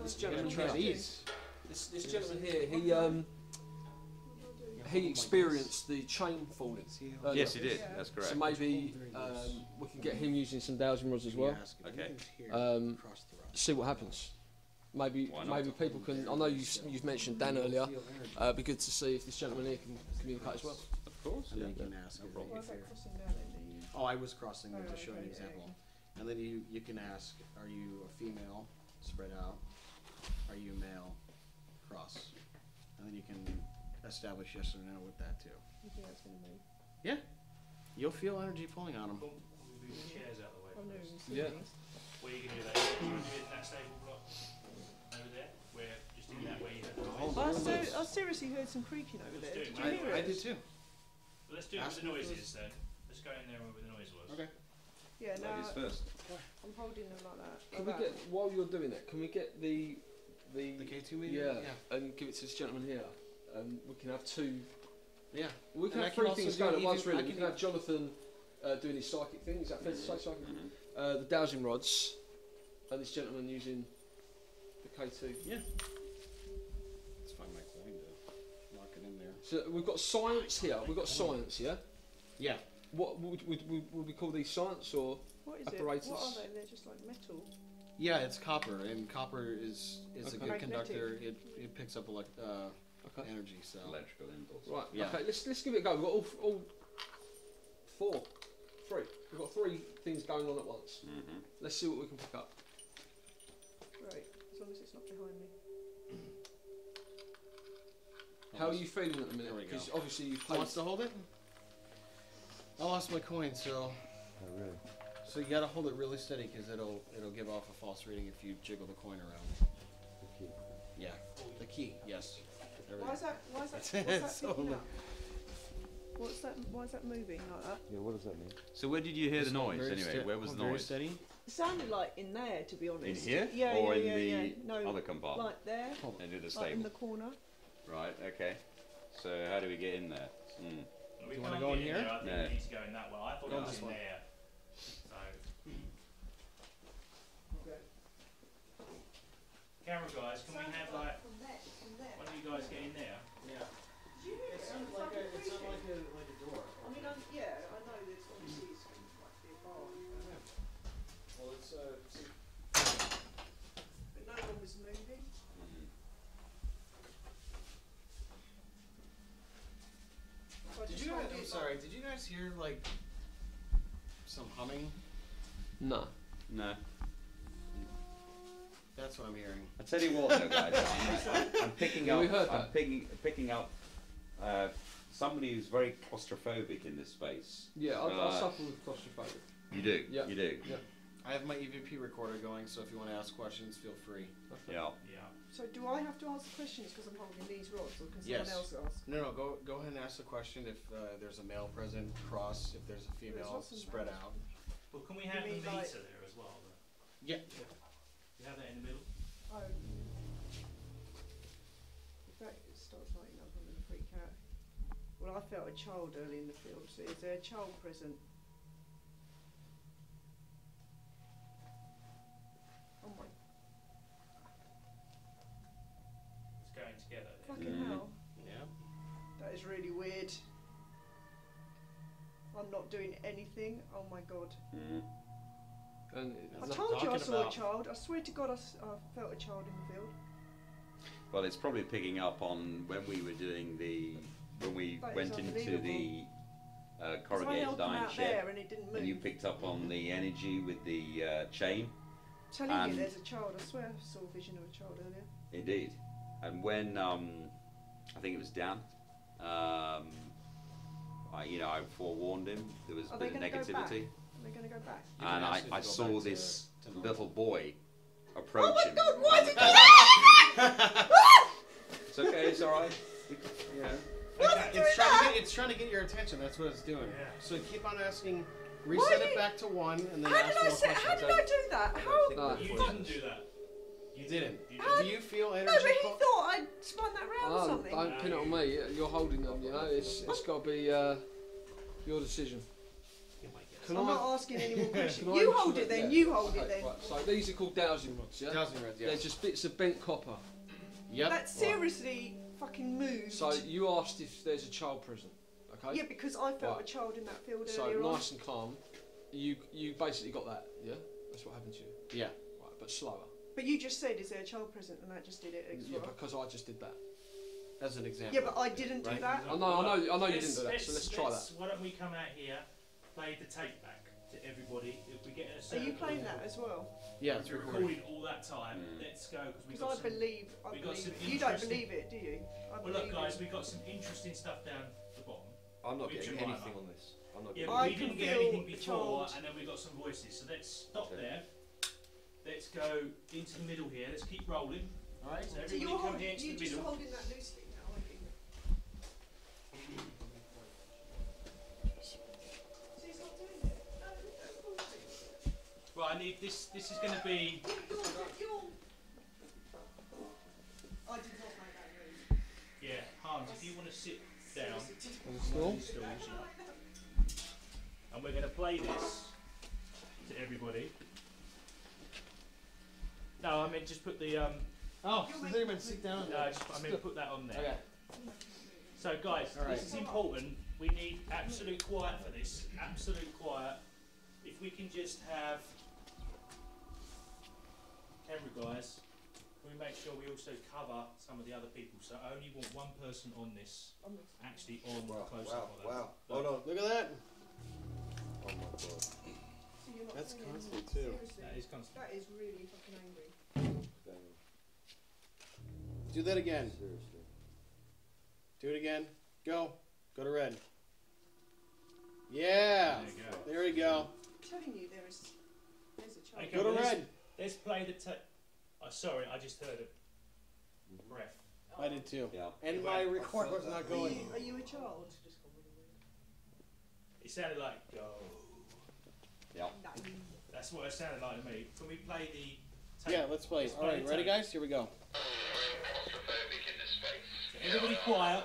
this gentleman Try here? these. This gentleman here, he experienced the chain falling. earlier. Yes, he did. That's correct. So maybe we can get him using some dowsing rods as well. Okay. See what happens. Maybe people can. I know you've mentioned Dan earlier. It'd be good to see if this gentleman here can communicate as well. Of course. And then you can ask. Oh, I was crossing them to show an example. And then you can ask, are you a female, spread out? Are you male, cross? And then you can establish yes or no with that too. You think that's going to move? Yeah. You'll feel energy pulling on them. Cool. We'll move the chairs out of the way. Oh no, first. you see Yeah. these? Where are you going to do that? Are you going to do it in that stable block over there? Where just in that way you had the noise? I seriously heard some creaking over there. Let's Did do you it. hear it? I did too. Well, let's do it with the noises then. Let's go in there where the noise was. Okay. Yeah, no, Ladies first. I'm holding them like that. Can we get, while you're doing that, can we get the K2 meter? Yeah, and give it to this gentleman here. We can have two. Yeah. We can And I have can three also things do going at even- once, really. I We can can have Jonathan doing his psychic thing. Is that fair to say, psychic? The dowsing rods, and this gentleman using the K2. Yeah. Let's find my coin to lock it in there. So we've got science here. We've got science, yeah. Yeah. What would we call these science or What is apparatus? it? What are they? They're just like metal. Yeah, it's copper, and copper is a Okay. good Magnetic. conductor. It picks up energy. So Electrical impulse. Right. Yeah. Okay. Let's give it a go. We've got all three. We've got three things going on at once. Let's see what we can pick up. Right, as long as it's not behind me. How are you feeling at the minute? There we Because go. obviously you've Who played. wants to hold it? I lost my coin, so. Oh, really? So you gotta hold it really steady because it'll give off a false reading if you jiggle the coin around. Yeah. The key. Yes. Why is that? What's that picking up? Why is that moving like that? Yeah, what does that mean? So where did you hear the noise anyway? Where was the noise? It sounded like in there, to be honest. In here? Yeah, or yeah, in yeah, the No, other compartment? like there. Into the Like stable. in the corner. Right, okay. So how do we get in there? We You can't wanna go get in here? there. I think No. we need to go in that way. I thought Go it was this in one. there. So. Okay. Camera guys, can we have like one of you guys get in there? Yeah. Did you hear It it? sounded like a door. I mean, yeah, I know that obviously it's going to be a bar. Well, it's But no one was moving. So I Did just you hold guys, I'm it sorry, did you guys hear like some humming? No. No. That's what I'm hearing. I tell you what, though, guys, I'm picking Yeah, up. we heard I'm that. picking up somebody who's very claustrophobic in this space. Yeah, I suffer with claustrophobia. You do. Yeah. You do. Yeah. I have my EVP recorder going, so if you want to ask questions, feel free. Yeah. Yeah. So do I have to ask the questions because I'm holding these rods, or can Yes. someone else ask? No, go ahead and ask the question if there's a male present, cross, if there's a There's female, lots of spread males. out. Well, can we have the mean meter like- there as well? Yeah. You have that in the middle? Oh. If that starts lighting up, I'm going to freak out. Well, I felt a child early in the field, so is there a child present? Oh my It's going together. fucking hell. Yeah. That is really weird. I'm not doing anything. Oh my god. And I That's told you I talking saw a about- child. I swear to God I felt a child in the field. Well, it's probably picking up on when we were doing when we That is went into the 'Cause I corrugated held them iron out shed, there and it didn't move. and you picked up on the energy with the chain. Telling and- you there's a child. I swear I saw a vision of a child earlier. Indeed. And when I think it was Dan, I forewarned him. There was a Are they bit of going to go back? negativity, Are they going to go back? You can and ask if I you go saw back to- this to normal. little boy approach him. Oh my God, why down did the you corridor. It's okay. It's all right. Yeah. It's trying to get your attention. That's what it's doing. Yeah. So keep on asking. Reset it back to 1, and then How ask did more I say? questions. How did I do that? How? No. You didn't do that. You didn't. You Do you feel energy? No, but he co- thought I'd spun that round or something. don't pin it on me. You're holding them. You know, it's got to be your decision. Can I'm I? not asking any more questions. Can I You hold answer it then. Yeah. You hold Okay, it then. Right, so these are called dowsing rods, yeah? Dowsing rods, They're yeah. just bits of bent copper. Yep. That seriously fucking moved. So you asked if there's a child present, okay? Yeah, because I felt Right. a child in that field So earlier on. nice and calm. You basically got that, yeah? That's what happened to you. Yeah. Right, but slower. But you just said, is there a child present? And that just did it Yeah, extra. because I just did that. As an example. Yeah, but I didn't do Right. that. I know you didn't do that. So let's try that. Why don't we come out here, play the tape back to everybody? If we get in a Are circle, you playing that as well? Yeah, it's We're recording. recording all that time. Let's go because we Because got I some. believe we got some it. You don't interesting- believe it, do you? I Well, look, believe guys, it. we got some interesting stuff down the bottom. I'm not Which getting am I? anything on this. I'm not Yeah, getting but I we can didn't get feel anything a before, child. and then we got some voices. So let's stop there. Let's go into the middle here. Let's keep rolling. All right. So So everybody you're, come holding, here into you're the just middle. holding that loosely now, aren't you? So he's not doing it. No, that's bullshit. Right. I need this. This is going to be. You're... I did not make that move. Yeah, Hans. If you want to sit down. On the stool? Stools, yeah. And we're going to play this to everybody. No, I mean just put the Oh, so they're going to sit down. no, I mean put that on there. Okay. So guys, All right. this is important. We need absolute quiet for this. Absolute quiet. If we can just have camera guys, can we make sure we also cover some of the other people? So I only want one person on this, actually on the close-up. of that. Hold on. Look at that. Oh my god. So you're not That's singing. constant too. Seriously. That is constant. That is really fucking angry. Do that again. Seriously. Do it again. Go. Go to red. Yeah. There you go. There we go. I'm telling you, there's a child. Okay, Go to well, red. Let's play the tape. Oh, sorry, I just heard it. breath. I did too. Yeah. And my record was not going. Are you a child? It sounded like go. Yeah. That's what it sounded like to me. Can we play the tape? Yeah, let's play. All right, ready, guys? Here we go. Everybody quiet.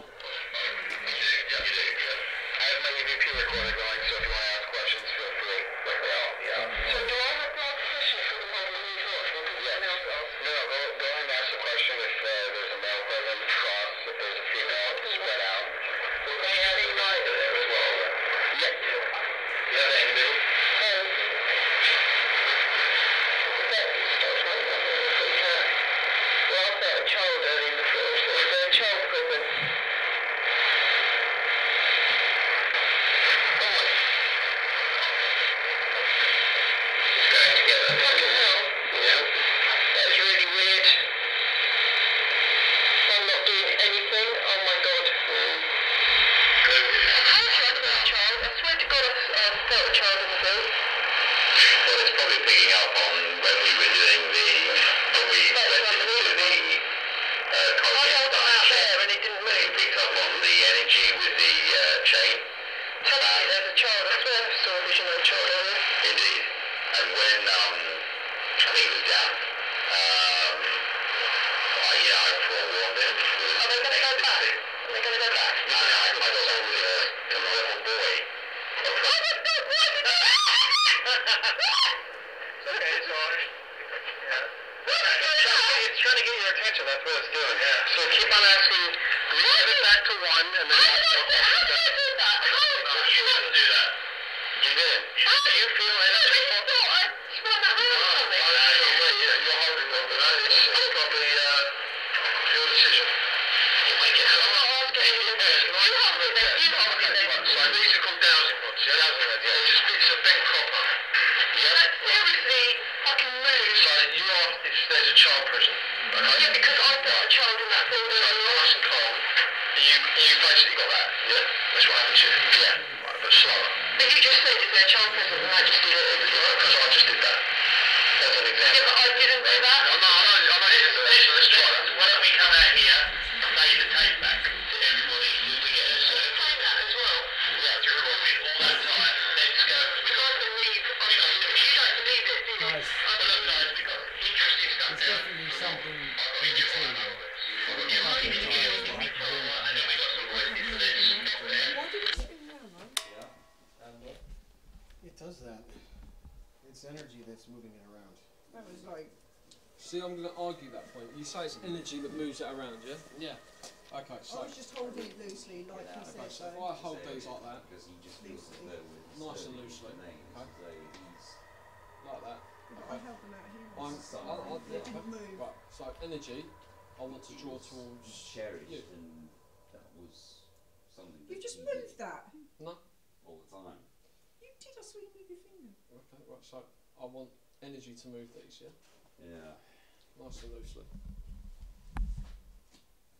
See, I'm going to argue that point. You say it's energy that moves it around, yeah? Yeah. Okay, so... I was just holding it loosely, like you said. So if I hold these like that, loosely. nice and loosely, okay? Like that. I held them out here. They didn't move. Right, so energy, I want to draw towards cherished, you. and that was something. You just moved that. No. All the time. You did. I saw you move your finger. Okay, right. So I want energy to move these, yeah. Yeah. Nice and loosely.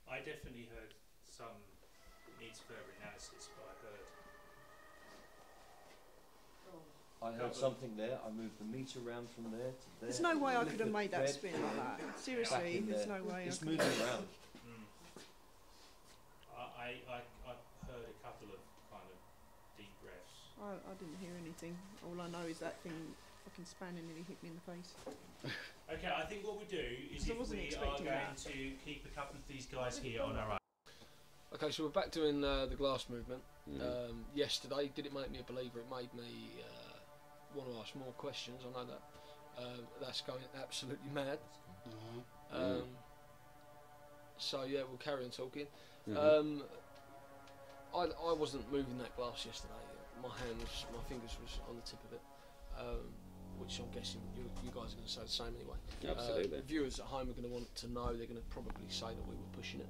I definitely heard some needs further analysis, but I heard something there. I moved the meter around from there to there. There's no way I could have made that spin like that. Seriously, there's no way. It's moving around. I heard a couple of kind of deep breaths. I didn't hear anything. All I know is that thing fucking span and nearly hit me in the face. Okay, I think what we do is if we are going to keep a couple of these guys here on our own. Okay, so we're back doing the glass movement. Yesterday, did it make me a believer? It made me want to ask more questions. I know that that's going absolutely mad. So yeah, we'll carry on talking. I wasn't moving that glass yesterday. My fingers was on the tip of it, which I'm guessing you guys are going to say the same anyway. Absolutely. Viewers at home are going to want to know. They're going to probably say that we were pushing it,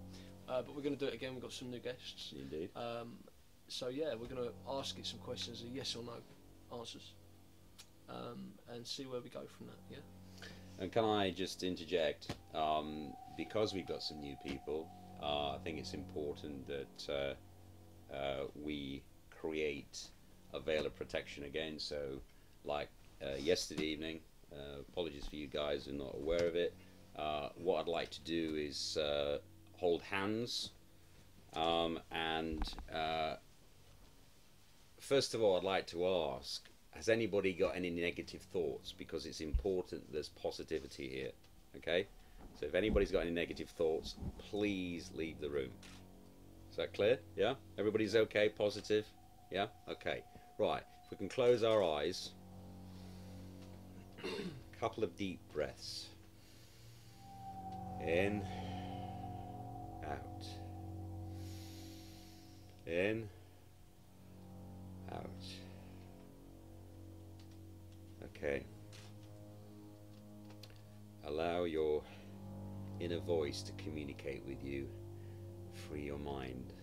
but we're going to do it again. We've got some new guests. Indeed. So yeah, we're going to ask it some questions, yes or no answers, and see where we go from that. Yeah. And can I just interject? Because we've got some new people, I think it's important that we create a veil of protection again. So, like yesterday evening, apologies for you guys who are not aware of it, what I'd like to do is hold hands, and first of all, I'd like to ask, has anybody got any negative thoughts? Because it's important there's positivity here, okay? So if anybody's got any negative thoughts, please leave the room. Is that clear? Yeah? Everybody's okay, positive? Yeah? Okay. Right, if we can close our eyes, couple of deep breaths. In, out. In, out. Okay. Allow your inner voice to communicate with you. Free your mind.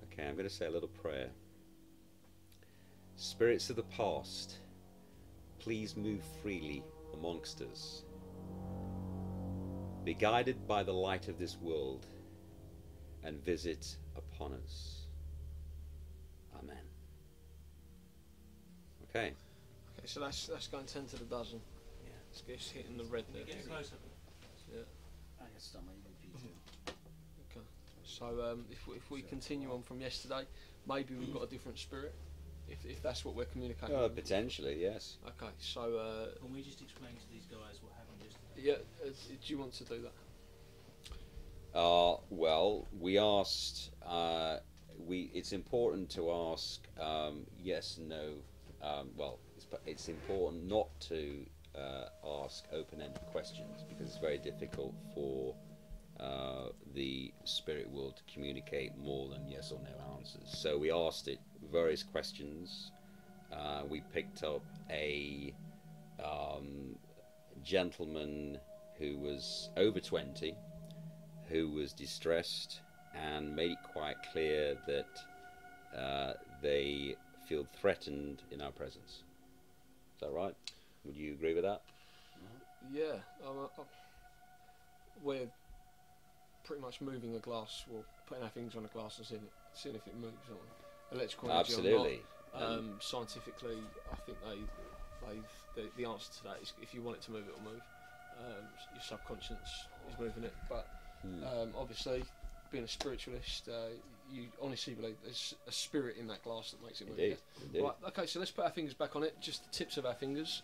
Okay, I'm going to say a little prayer. Spirits of the past, please move freely amongst us. Be guided by the light of this world and visit upon us. Amen. Okay. Okay, so that's going 10 to the dozen. Yeah. It's hitting the red there. Get closer. Yeah. I can start my EVP too. Okay. So if we continue on from yesterday, maybe we've got a different spirit. If that's what we're communicating. Potentially, yes. Okay. So. Can we just explain to these guys what happened yesterday? Yeah. Do you want to do that? Well, we asked. It's important to ask yes, no. Well, it's important not to ask open-ended questions because it's very difficult for the spirit world to communicate more than yes or no answers. So we asked it various questions. We picked up a gentleman who was over 20, who was distressed, and made it quite clear that they feel threatened in our presence. Is that right? Would you agree with that? Yeah. We're pretty much moving a glass, well, putting our fingers on a glass and seeing if it moves. Electrical energy. Absolutely. Or not. Scientifically, I think the answer to that is if you want it to move, it will move. Your subconscious is moving it, but obviously, being a spiritualist, you honestly believe there's a spirit in that glass that makes it move. Indeed. Right, okay, so let's put our fingers back on it, just the tips of our fingers.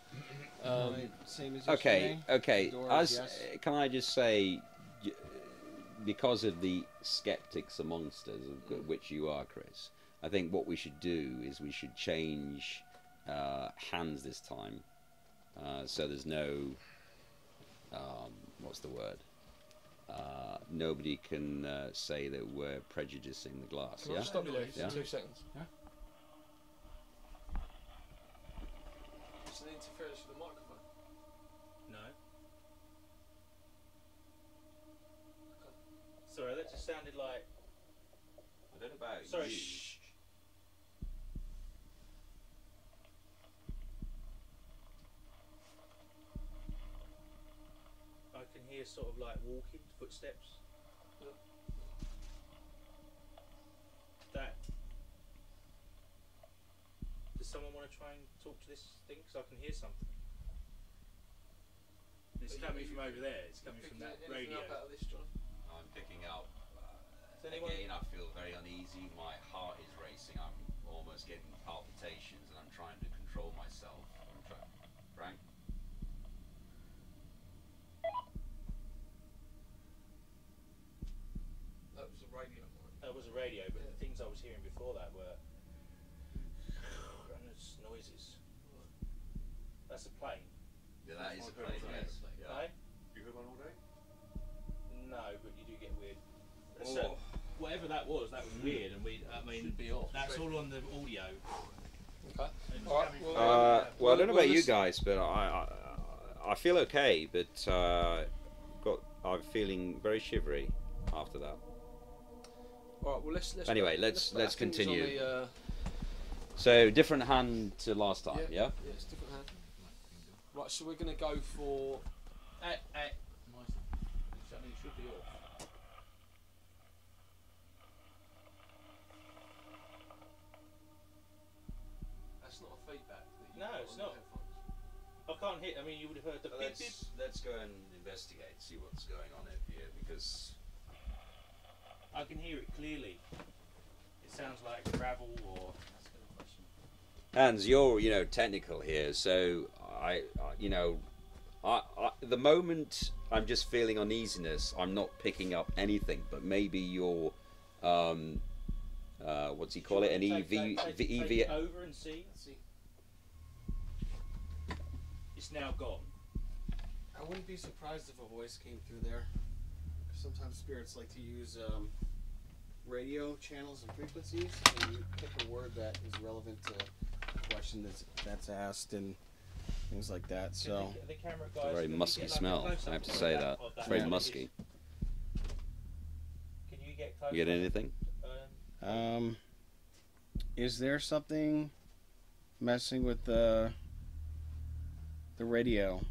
Same as okay. Yes. Can I just say, because of the skeptics amongst us, of which you are, Chris, I think what we should do is we should change hands this time, so there's no, what's the word? Nobody can say that we're prejudicing the glass. Can yeah? I stop you there for Yeah? 2 seconds? Yeah? It's an interference with the microphone. No. Sorry, that just sounded like. I don't know about Sorry. you. Shh. I can hear sort of like walking footsteps. That. Does someone want to try and talk to this thing? Because I can hear something. It's coming from over there. It's coming from that radio. I'm picking up. Again, I feel very uneasy. My heart is racing. I'm almost getting palpitations, and I'm trying to control myself. Frank? That was a radio. That was a radio, but the things I was hearing before that were noises. That's a plane. Yeah, that is a plane, yes. Yeah. You heard one all day? No, but you do get weird. So, whatever that was weird, and I mean, that's all on the audio. Okay. Well, I don't know about you guys, but I feel okay, but I'm feeling very shivery after that. All right. Well, let's Anyway, let's put our fingers continue. on the, So different hand to last time, yeah? Yeah, it's different hand. Right, so we're going to go for. I mean, it should be off. That's not a feedback. No, it's not. I can't hit. I mean, you would have heard the beep beep. Let's go and investigate, see what's going on here, because I can hear it clearly. It sounds like gravel or. Hans, you're technical here, so the moment I'm just feeling uneasiness, I'm not picking up anything, but maybe your what's he call it, an take it over and see. It's now gone. I wouldn't be surprised if a voice came through there. Sometimes spirits like to use radio channels and frequencies, and you pick a word that is relevant to the question that's asked and things like that. So the camera guys, very musky smell, I have to say that. It's very musky. Can you get close? You get anything? Is there something messing with the radio?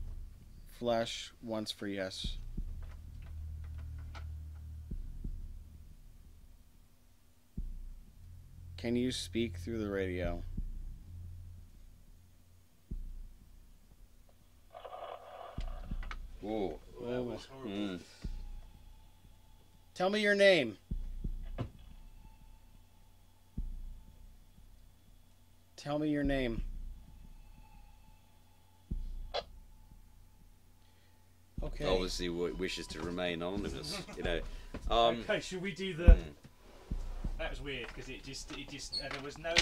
Flash once for yes. Can you speak through the radio? Whoa. That was horrible. Tell me your name. Tell me your name. Okay. Obviously wishes to remain anonymous, Okay, should we do the... That was weird, because it just there was no...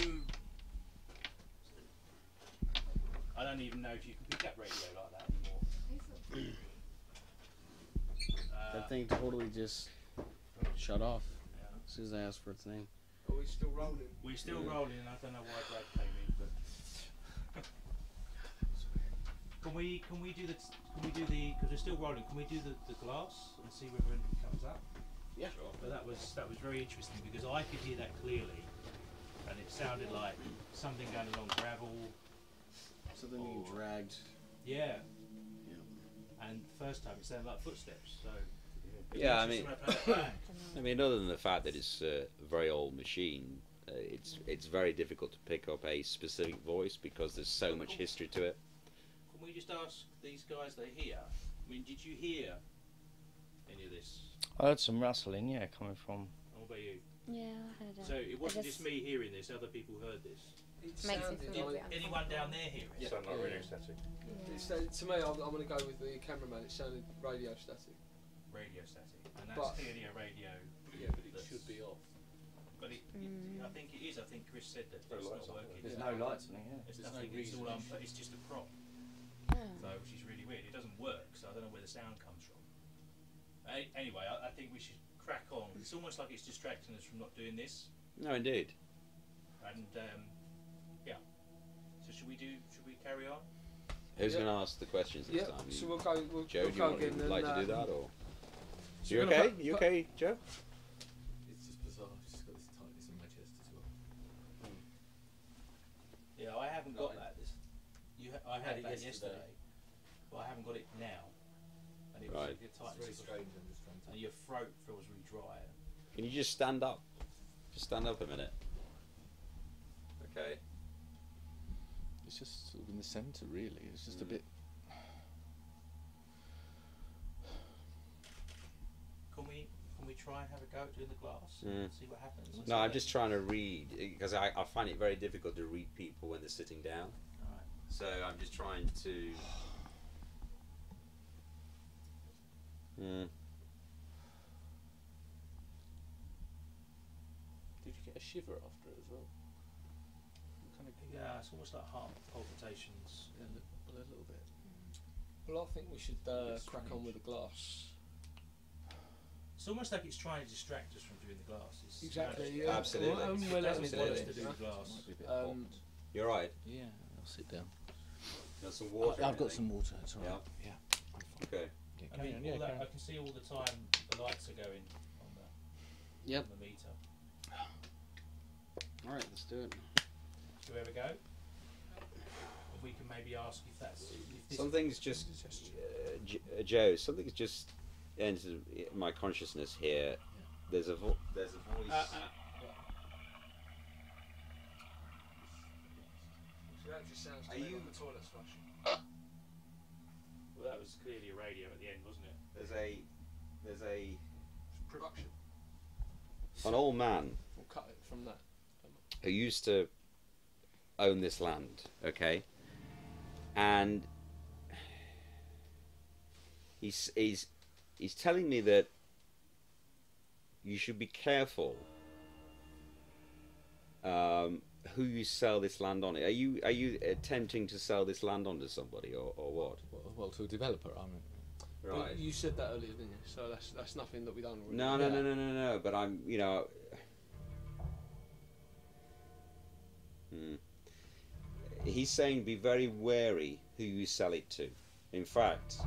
I don't even know if you can pick up radio like that anymore. That thing totally just shut off as soon as I asked for its name. Are we still rolling? We're still rolling, and I don't know why Brad came in, but... Can we do the, because we're still rolling, can we do the glass and see whether anything comes up? Yeah. Sure. But that was very interesting, because I could hear that clearly, and it sounded like something going along gravel. Something being dragged. Yeah. And the first time it sounded like footsteps, so... Yeah, I mean, other than the fact that it's a very old machine, it's very difficult to pick up a specific voice because there's so much history to it. Can we just ask these guys they're here? I mean, did you hear any of this? I heard some rustling, yeah, coming from... What about you? Yeah, I heard it. So it wasn't just me hearing this, other people heard this? Anyone down there hear it? It sounded like radio static. To me, I'm going to go with the cameraman, it sounded radio static. Radio static, and that's clearly a radio. Yeah, but it should be off. But I think it is. I think Chris said that it's not working. There's no lights on it, yeah. It's nothing. It's all it's just a prop. So, which is really weird. It doesn't work, so I don't know where the sound comes from. Anyway, I think we should crack on. It's almost like it's distracting us from not doing this. No, indeed. And yeah. So should we carry on? Who's going to ask the questions this time? So we'll go. Joe, we'll do you would like to do that, or? So you okay? You okay, Joe? It's just bizarre. I've just got this tightness in my chest as well. Yeah, I haven't got that. I had it yesterday, but I haven't got it now. And it was It's very strange. I'm just trying to... And your throat feels really dry. Can you just stand up? Just stand up a minute. Okay. It's just sort of in the centre, really. It's just a bit... Can we try and have a go at doing the glass and see what happens? No, I'm just trying to read, because I find it very difficult to read people when they're sitting down. Right. So I'm just trying to... Did you get a shiver after it as well? Kind of, yeah, it's almost like heart palpitations. A little bit. Well, I think we should crack on with the glass. It's almost like it's trying to distract us from doing the glass. Exactly, yeah. Absolutely. We'll let us to do the glass. You're right. Yeah, I'll sit down. Got some water? I've got some water, it's alright. Yeah. Yeah. Okay. I mean, I can see all the time the lights are going on the, on the meter. Alright, let's do it. Should we ever go? If we can maybe ask if that's... Something's just... Joe, something's just entered my consciousness here. There's a voice... So that just sounds Are you... like the toilet's flushing. Well, that was clearly a radio at the end, wasn't it? There's a Production. an old man We'll cut it from that. who used to own this land, okay, and he's telling me that you should be careful who you sell this land on. Are you attempting to sell this land on to somebody or what? Well, to a developer, I mean. Right. But you said that earlier, didn't you? So that's nothing that we don't already. No. But I'm, you know. He's saying be very wary who you sell it to. In fact,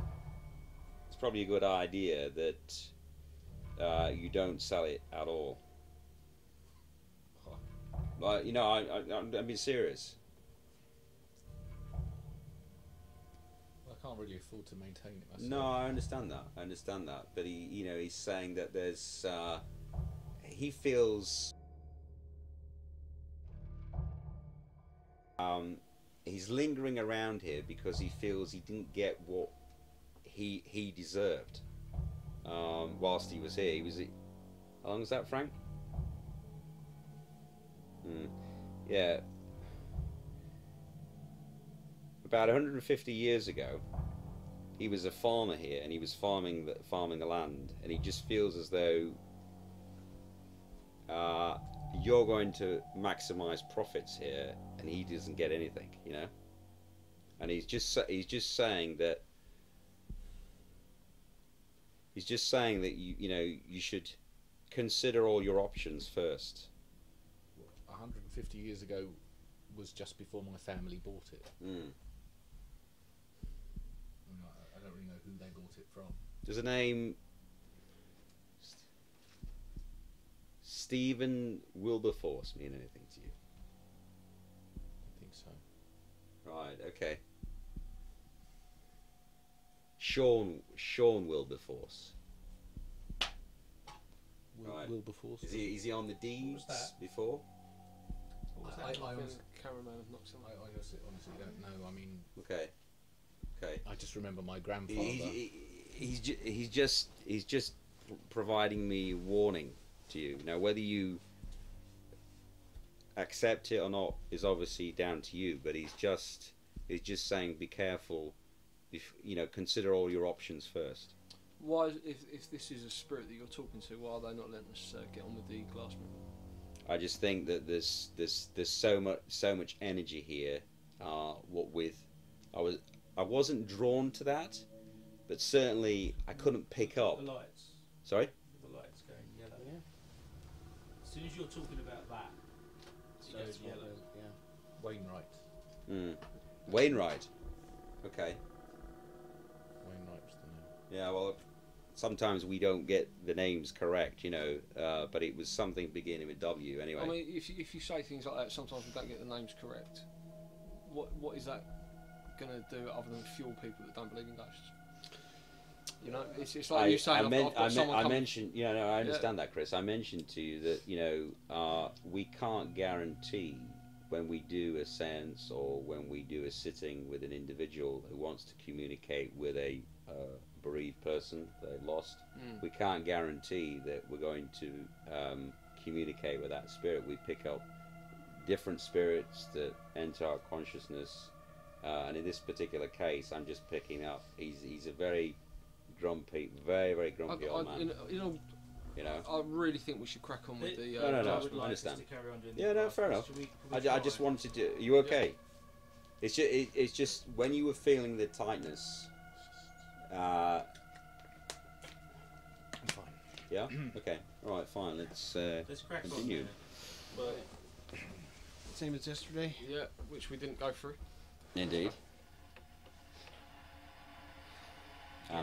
it's probably a good idea that you don't sell it at all. Like, you know, I'm being serious. I can't really afford to maintain it myself. No, I understand that. But he's saying that there's, he feels, he's lingering around here because he feels he didn't get what he deserved whilst he was here. How long was that, Frank? Yeah. About 150 years ago, he was a farmer here, and he was farming the land, and he just feels as though you're going to maximize profits here, and he doesn't get anything, you know. And he's just saying that you should consider all your options first. 150 years ago was just before my family bought it. I don't really know who they bought it from. Does the name Stephen Wilberforce mean anything to you? I think so. Right, okay. Sean Wilberforce. Right. Wilberforce. Is he on the deeds before? I honestly don't know. I mean, okay. I just remember my grandfather. He's just providing me warning to you. Now, whether you accept it or not is obviously down to you. But he's just saying, be careful. Consider all your options first. Why, if this is a spirit that you're talking to, why are they not letting us get on with the glass removal? I just think that there's so much energy here. I wasn't drawn to that, but certainly I couldn't pick up. The lights. Sorry? The lights going yellow. Yeah. As soon as you're talking about that, it goes yellow. Wainwright. Wainwright. Okay. Wainwright was the name. Yeah. Well, sometimes we don't get the names correct, but it was something beginning with W anyway. I mean, if you say things like that, sometimes we don't get the names correct. What is that going to do other than fuel people that don't believe in ghosts? You know, it's like you saying I mentioned, I understand that, Chris. I mentioned to you that, we can't guarantee when we do a seance or when we do a sitting with an individual who wants to communicate with a bereaved person they lost, we can't guarantee that we're going to communicate with that spirit. We pick up different spirits that enter our consciousness, and in this particular case, I'm just picking up. He's a very grumpy, very grumpy old man. I really think we should crack on with the. No, I understand. Fair enough. I just wanted to. Are you okay? Yeah. It's just when you were feeling the tightness. I'm fine. Yeah. Okay. All right. Fine. Let's crack continue. On. Same as yesterday. Yeah, which we didn't go through. Indeed.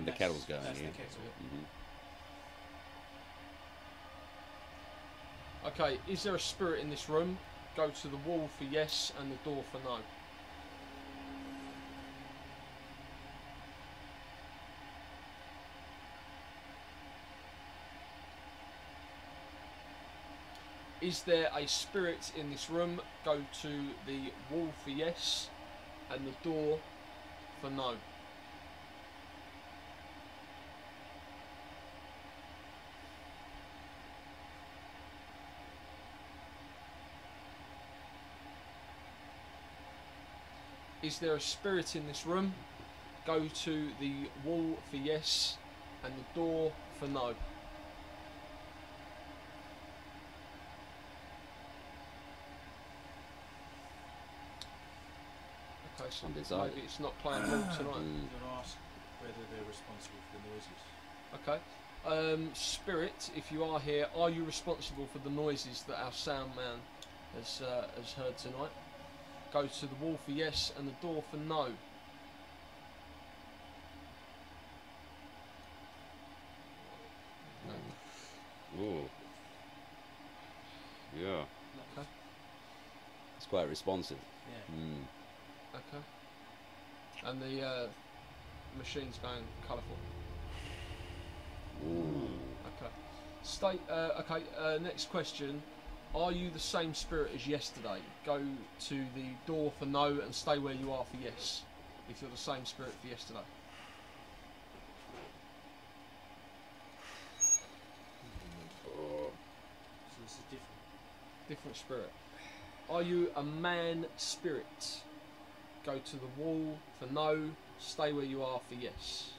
The kettle's going. That's Yeah. the kettle. Okay, is there a spirit in this room? Go to the wall for yes and the door for no. Is there a spirit in this room? Go to the wall for yes and the door for no. Is there a spirit in this room? Go to the wall for yes and the door for no. Okay, so maybe it's not playing ball tonight. I'm going to ask whether they're responsible for the noises. Okay. Spirit, if you are here, are you responsible for the noises that our sound man has heard tonight? Go to the wall for yes and the door for no. Ooh. Yeah. Okay. It's quite responsive. Yeah. Okay. And the machine's going colourful. Ooh. Okay. Next question. Are you the same spirit as yesterday? Go to the door for no and stay where you are for yes. If you're the same spirit for yesterday. So it's a Different spirit. Are you a man spirit? Go to the wall for no, stay where you are for yes.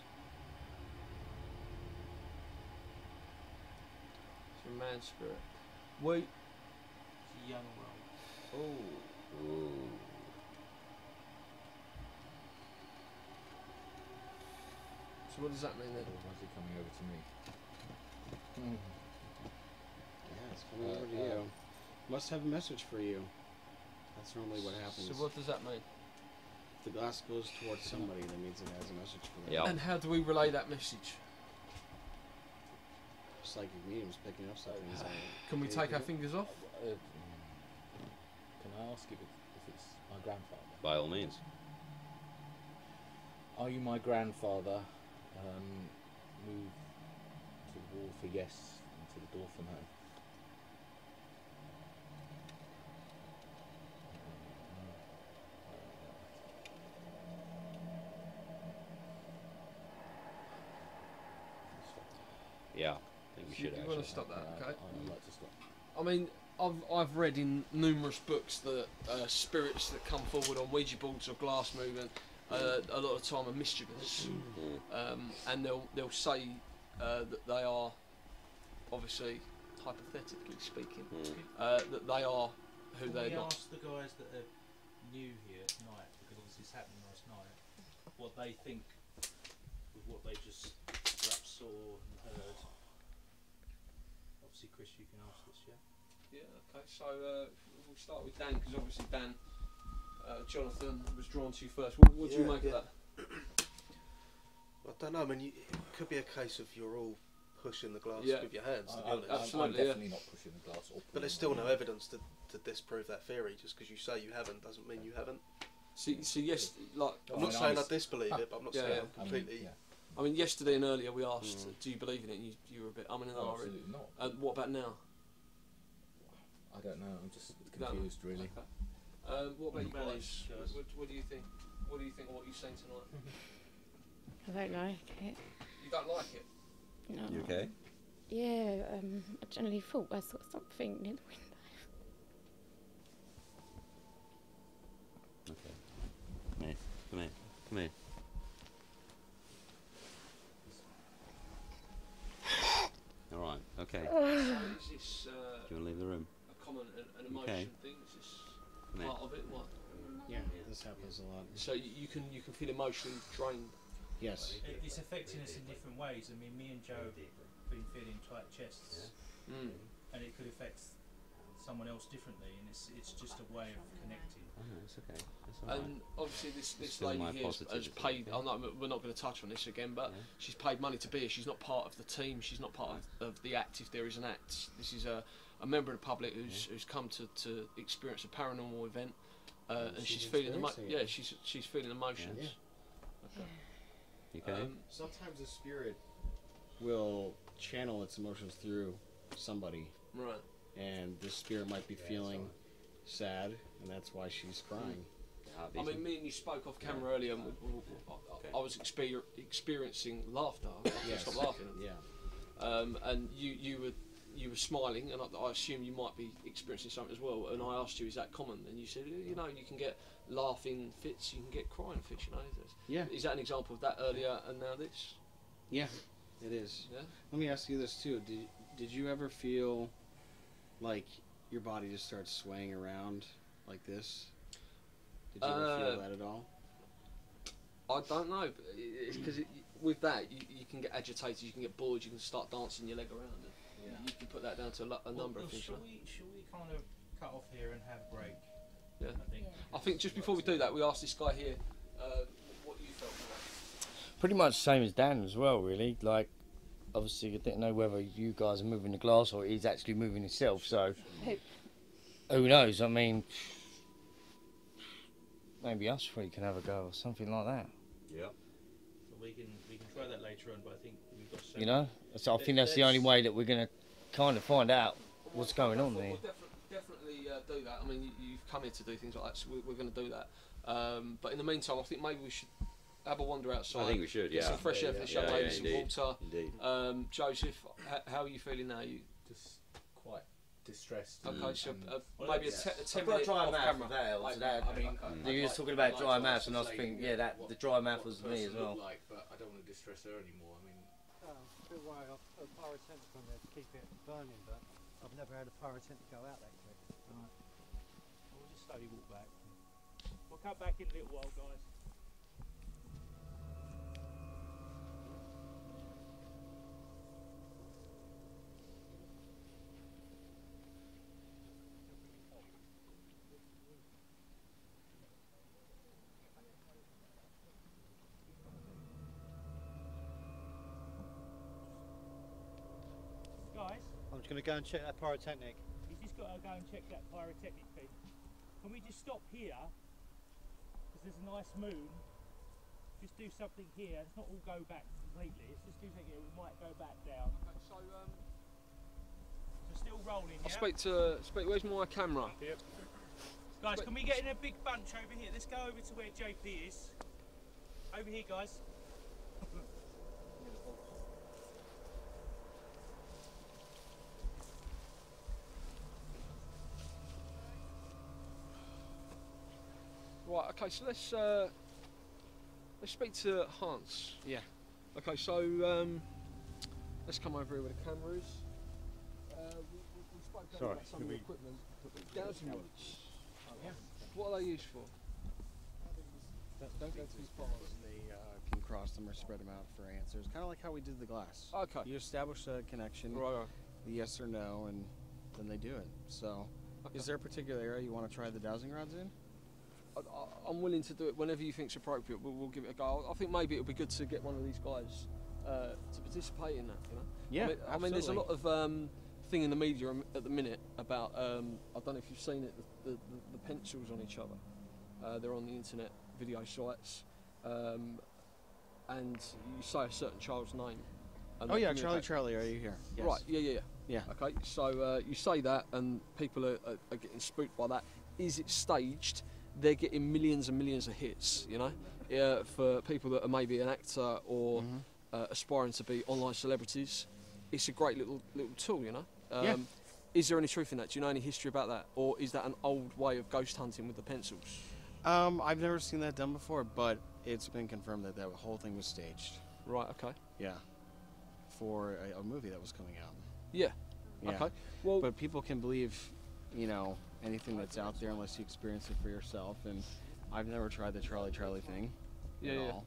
It's a man spirit. Wait. It's a young world. Oh. Ooh. So what does that mean then? Why is he coming over to me? Yeah, it's coming over to you. Must have a message for you. That's normally what happens. So what does that mean? If the glass goes towards somebody, that means it has a message for them. Yeah. And how do we relay that message? Psychic mediums picking up something. Can we take our fingers off? Can I ask if it's my grandfather? By all means. Are you my grandfather? Move to the wall for yes and to the door for no. Yeah, I think we should You actually. want to stop that, okay? I'd like to stop. I mean, I've read in numerous books that spirits that come forward on Ouija boards or glass movement a lot of the time are mischievous, and they'll say that they are, obviously, hypothetically speaking, that they are who they're not. Ask the guys that are new here tonight, because obviously it's happening last night, what they think with what they just perhaps saw and heard. Obviously, Chris, you can ask this, yeah? Yeah, okay, so we'll start with Dan, because obviously Dan, Jonathan was drawn to you first. What do you make of that? I don't know, I mean, it could be a case of you're all pushing the glass with your hands, to be honest. Absolutely, I'm definitely not pushing the glass. But there's still no evidence to disprove that theory. Just because you say you haven't doesn't mean you haven't. So yes, like... I'm not saying I disbelieve it, but I'm not saying I'm completely... I mean, yesterday and earlier we asked, do you believe in it? And you were a bit umming and ahhing. Absolutely not. What about now? I don't know, I'm just confused, really. Okay. What about you guys? What do you think? What do you think of what you've seen tonight? I don't like it. You don't like it? No. You okay? Yeah, I generally thought I saw something near the window. Okay. Come here. Come here. Come here. All right. Okay. So is this, Do you want to leave the room? a common an emotion thing? Is this part of it? What? Yeah, this happens a lot. So you can feel emotionally drained. Yes. It's affecting us in different ways. I mean, me and Joe have been feeling tight chests, and it could affect someone else differently, and it's just a way of connecting. Oh, it's okay. That's all right. And obviously this Still lady my here has positivity, paid, okay? we're not going to touch on this again, but she's paid money to be here. She's not part of the team, she's not part of the act if there is an act. This is a member of the public who's come to experience a paranormal event, and she's feeling she's feeling emotions. Yeah. Okay. You okay? Sometimes the spirit will channel its emotions through somebody. Right. And this spirit might be feeling sad, and that's why she's crying. I mean, me and you spoke off camera earlier, and I was experiencing laughter. I couldn't stop laughing. Yeah. And you you were smiling, and I assume you might be experiencing something as well. And I asked you, is that common? And you said, you know, you can get laughing fits, you can get crying fits. You know, yeah. Is that an example of that earlier and now this? Yeah, it is. Yeah. Let me ask you this too. Did you ever feel like your body just starts swaying around like this? Did you ever feel that at all? I don't know. It's because with that, you can get agitated, you can get bored, you can start dancing your leg around. And you can put that down to a number of things. Shall we kind of cut off here and have a break? Yeah. I think just before we do that, we asked this guy here what you felt. Pretty much the same as Dan as well, really. Like, obviously, I didn't know whether you guys are moving the glass or he's actually moving himself. So, who knows? I mean, maybe us three can have a go or something like that. Yeah. So we can try that later on, but I think we've got. You know, so I think that's the only way that we're gonna kind of find out what's going on there. We'll definitely do that. I mean, you've come here to do things like that, so we're going to do that. But in the meantime, I think maybe we should have a wander outside. I think we should, yeah. Get some fresh air for the show, maybe some water. Indeed. Joseph, how are you feeling now? You just quite distressed. Okay, so maybe a 10 I've got a minute dry off mouth camera. there. I mean, you were talking about dry mouth, and I was thinking, yeah, that the dry mouth was me as well. Like, but I don't want to distress her anymore. I mean, I'm a bit worried. I've put a pyrotechnic on there to keep it burning, but I've never had a pyrotechnic go out that quick. Right. We'll just slowly walk back. We'll come back in a little while, guys. Guys, I'm just going to go and check that pyrotechnic. you've just got to go and check that pyrotechnic thing. Can we just stop here? Because there's a nice moon. Just do something here. Let's not all go back completely. Let's just do something here. We might go back down. Okay, so still rolling, I'll yeah? speak. Where's my camera? Yep. Guys, can we get in a big bunch over here? Let's go over to where JP is. Over here, guys. Right. Okay. So let's speak to Hans. Yeah. Okay. So let's come over here where the camera is. We spoke about some of the equipment. Dowsing rods. Yeah. What are they used for? Don't go too far. They can cross them or spread them out for answers. Kind of like how we did the glass. Okay. You establish a connection, right. The yes or no, and then they do it. So, is there a particular area you want to try the dowsing rods in? I'm willing to do it whenever you think's appropriate. We'll give it a go. I think maybe it would be good to get one of these guys to participate in that. You know? Yeah, I mean, there's a lot of thing in the media at the minute about I don't know if you've seen it, the pencils on each other. They're on the internet video sites, and you say a certain child's name. Oh yeah, Charlie, are you here? Yes. Right. Yeah. Okay. So you say that, and people are getting spooked by that. Is it staged? They're getting millions and millions of hits, you know, for people that are maybe an actor or aspiring to be online celebrities. It's a great little tool, you know. Is there any truth in that? Do you know any history about that, or is that an old way of ghost hunting with the pencils? I've never seen that done before, but it's been confirmed that that whole thing was staged. Right. Okay. Yeah. For a movie that was coming out. Yeah. Okay. Well, but people can believe, you know, anything that's out there unless you experience it for yourself. And I've never tried the Charlie thing. Yeah. At Yeah. all.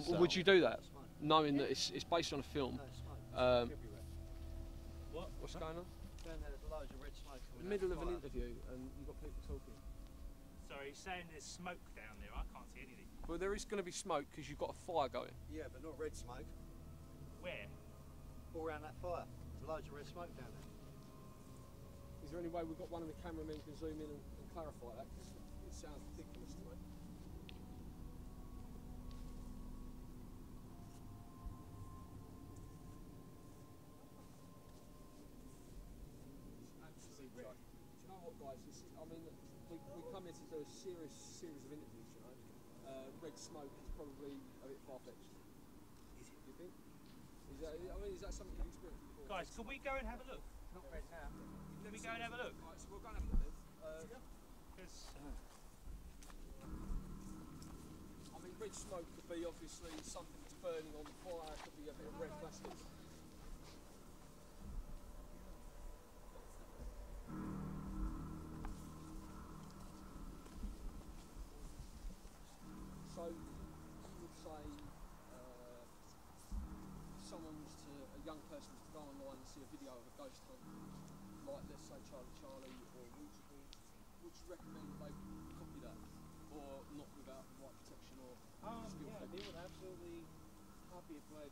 So. Would you do that, knowing that it's based on a film? What's going on? Middle of an interview, and you've got people talking. Sorry, he's saying there's smoke down there. I can't see anything. Well, there is going to be smoke because you've got a fire going. Yeah, but not red smoke. Where? All around that fire. There's loads of red smoke down there. Is there any way we've got one of the cameramen can zoom in and clarify that? Because it sounds ridiculous to me. Do you know what, guys? I mean, we come here to do a series of interviews. You know, red smoke is probably a bit far-fetched. Do you think? Is that something you've experienced before? Guys, can we go and have a look? not red now. Let me go and have a look. Right, so we'll go and have a look then. I mean, red smoke could be obviously something that's burning on the fire, could be a bit of red plastic. So, you would say someone was to, a young person was to go online and see a video of a ghost hunt, like let's say Charlie or Waterfall, would you recommend they copy that, or not without the right protection or skill? Yeah, they would absolutely copy it, but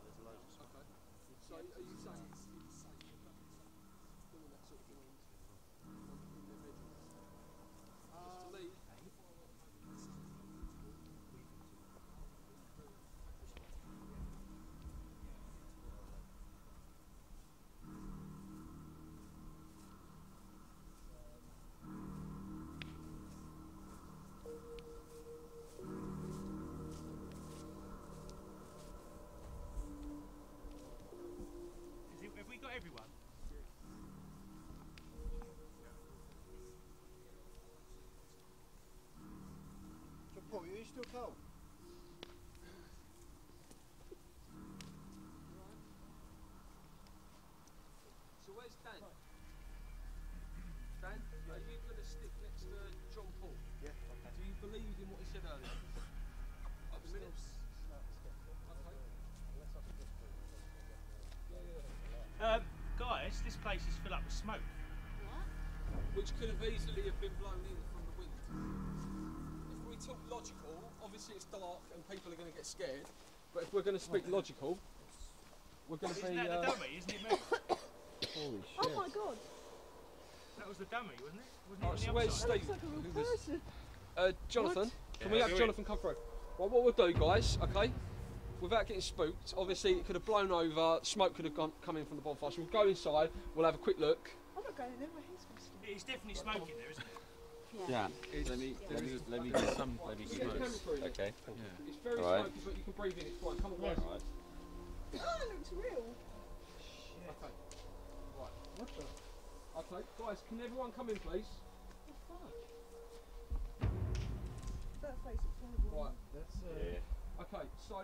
there's loads of stuff. Okay. So are you saying it's safe for families doing that sort of thing in their bedrooms? To me, Have we got everyone? So Paul, are you still cold? so where's Dan? Dan, are you going to stick next to John Paul? Yeah. Okay. Do you believe in what he said earlier? At the minute? Guys, this place is filled up with smoke. Which could have easily have been blown in from the wind. If we talk logical, obviously it's dark and people are going to get scared, but if we're going to speak logical, we're going to be... Isn't that the dummy, isn't it, mate? Holy shit. Oh my god. That was the dummy, wasn't it? Alright, so where's Steve? Looks like a real person. Jonathan, What? can we have Jonathan come through? Well, what we'll do, guys, okay, without getting spooked, obviously it could have blown over, smoke could have come in from the bonfire, so we'll go inside, we'll have a quick look. I'm not going in there, my hair's messy. It's definitely smoke in there, isn't it? Yeah. Let me get some. Let me get Camera close. through it. Okay. It's very Alright. smoky, but you can breathe in, it's fine. Come on, guys. Alright. Oh, it looks real. Okay. Right. What the? Okay, guys, can everyone come in, please? That face looks horrible. Right. Okay, so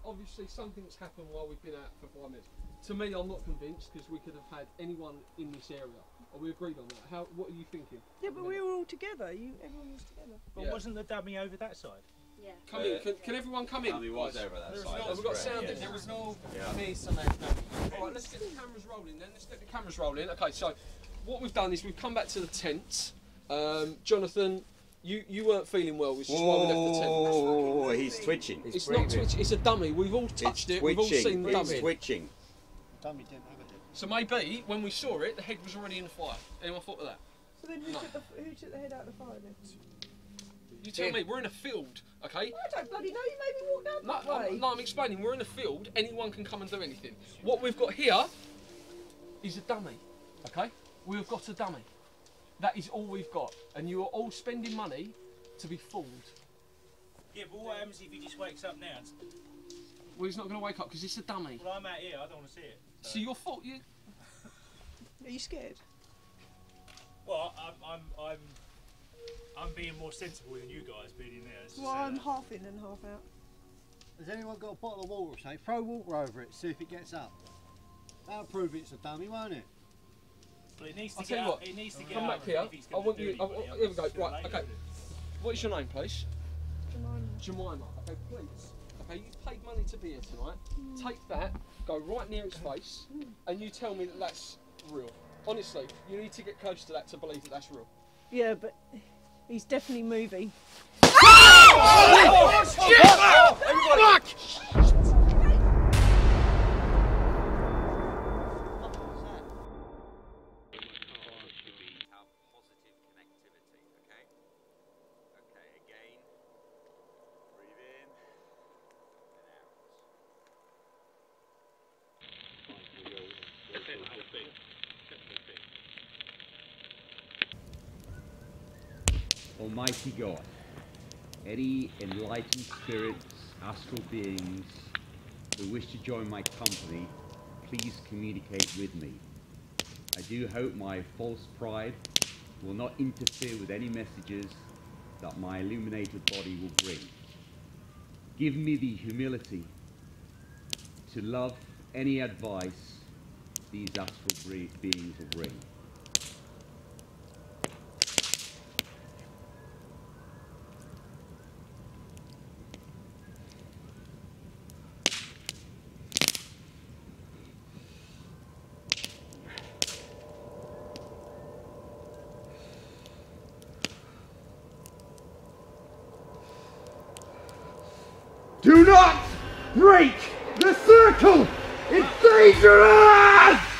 obviously something's happened while we've been out for 5 minutes. To me, I'm not convinced because we could have had anyone in this area. Are we agreed on that? What are you thinking? Yeah, but we were all together. Everyone was together. But wasn't the dummy over that side? Yeah. Come in. Can everyone come in? Dummy was guys? over that There's side, No, that's we've got correct, sound in. yes. There was no Yeah. piece on that dummy. All right, let's get the cameras rolling then. Let's get the cameras rolling. Okay, so what we've done is we've come back to the tent. Jonathan, you weren't feeling well, which is why we left the tent. Oh, he's twitching. It's not twitching. It's a dummy. We've all touched it. We've all seen the dummy. It's twitching. Dummy didn't have a head. So maybe when we saw it, the head was already in the fire. Anyone thought of that? So then who took the head out of the fire then? You tell me. We're in a field, okay? I don't bloody know. You made me walk down that way. No, I'm explaining. We're in a field. Anyone can come and do anything. What we've got here is a dummy, okay? We've got a dummy. That is all we've got. And you are all spending money to be fooled. Yeah, but what happens if he just wakes up now? Well, he's not going to wake up because it's a dummy. Well, I'm out here. I don't want to see it. So you're fault. Are you scared? Well, I'm being more sensible than you guys being in there. Let's just Well, say I'm that. half in and half out. Has anyone got a bottle of water or something? Throw water over it, see if it gets up. That'll prove it's a dummy, won't it? But it needs to I'll get tell you up. what. It needs to get Come up back here. if he's I gonna want do you. anybody Here we else. go. It's too Right. late, Okay. isn't it? What is your name, please? Jemima. Jemima. Okay, please. Okay, you paid money to be here tonight. Take that, go right near its face, and you tell me that that's real. Honestly, you need to get close to that to believe that that's real. Yeah, but he's definitely moving. Oh, shit! Fuck! Almighty God, any enlightened spirits, astral beings, who wish to join my company, please communicate with me. I do hope my false pride will not interfere with any messages that my illuminated body will bring. Give me the humility to love any advice these astral beings will bring. Do not break the circle! It's dangerous!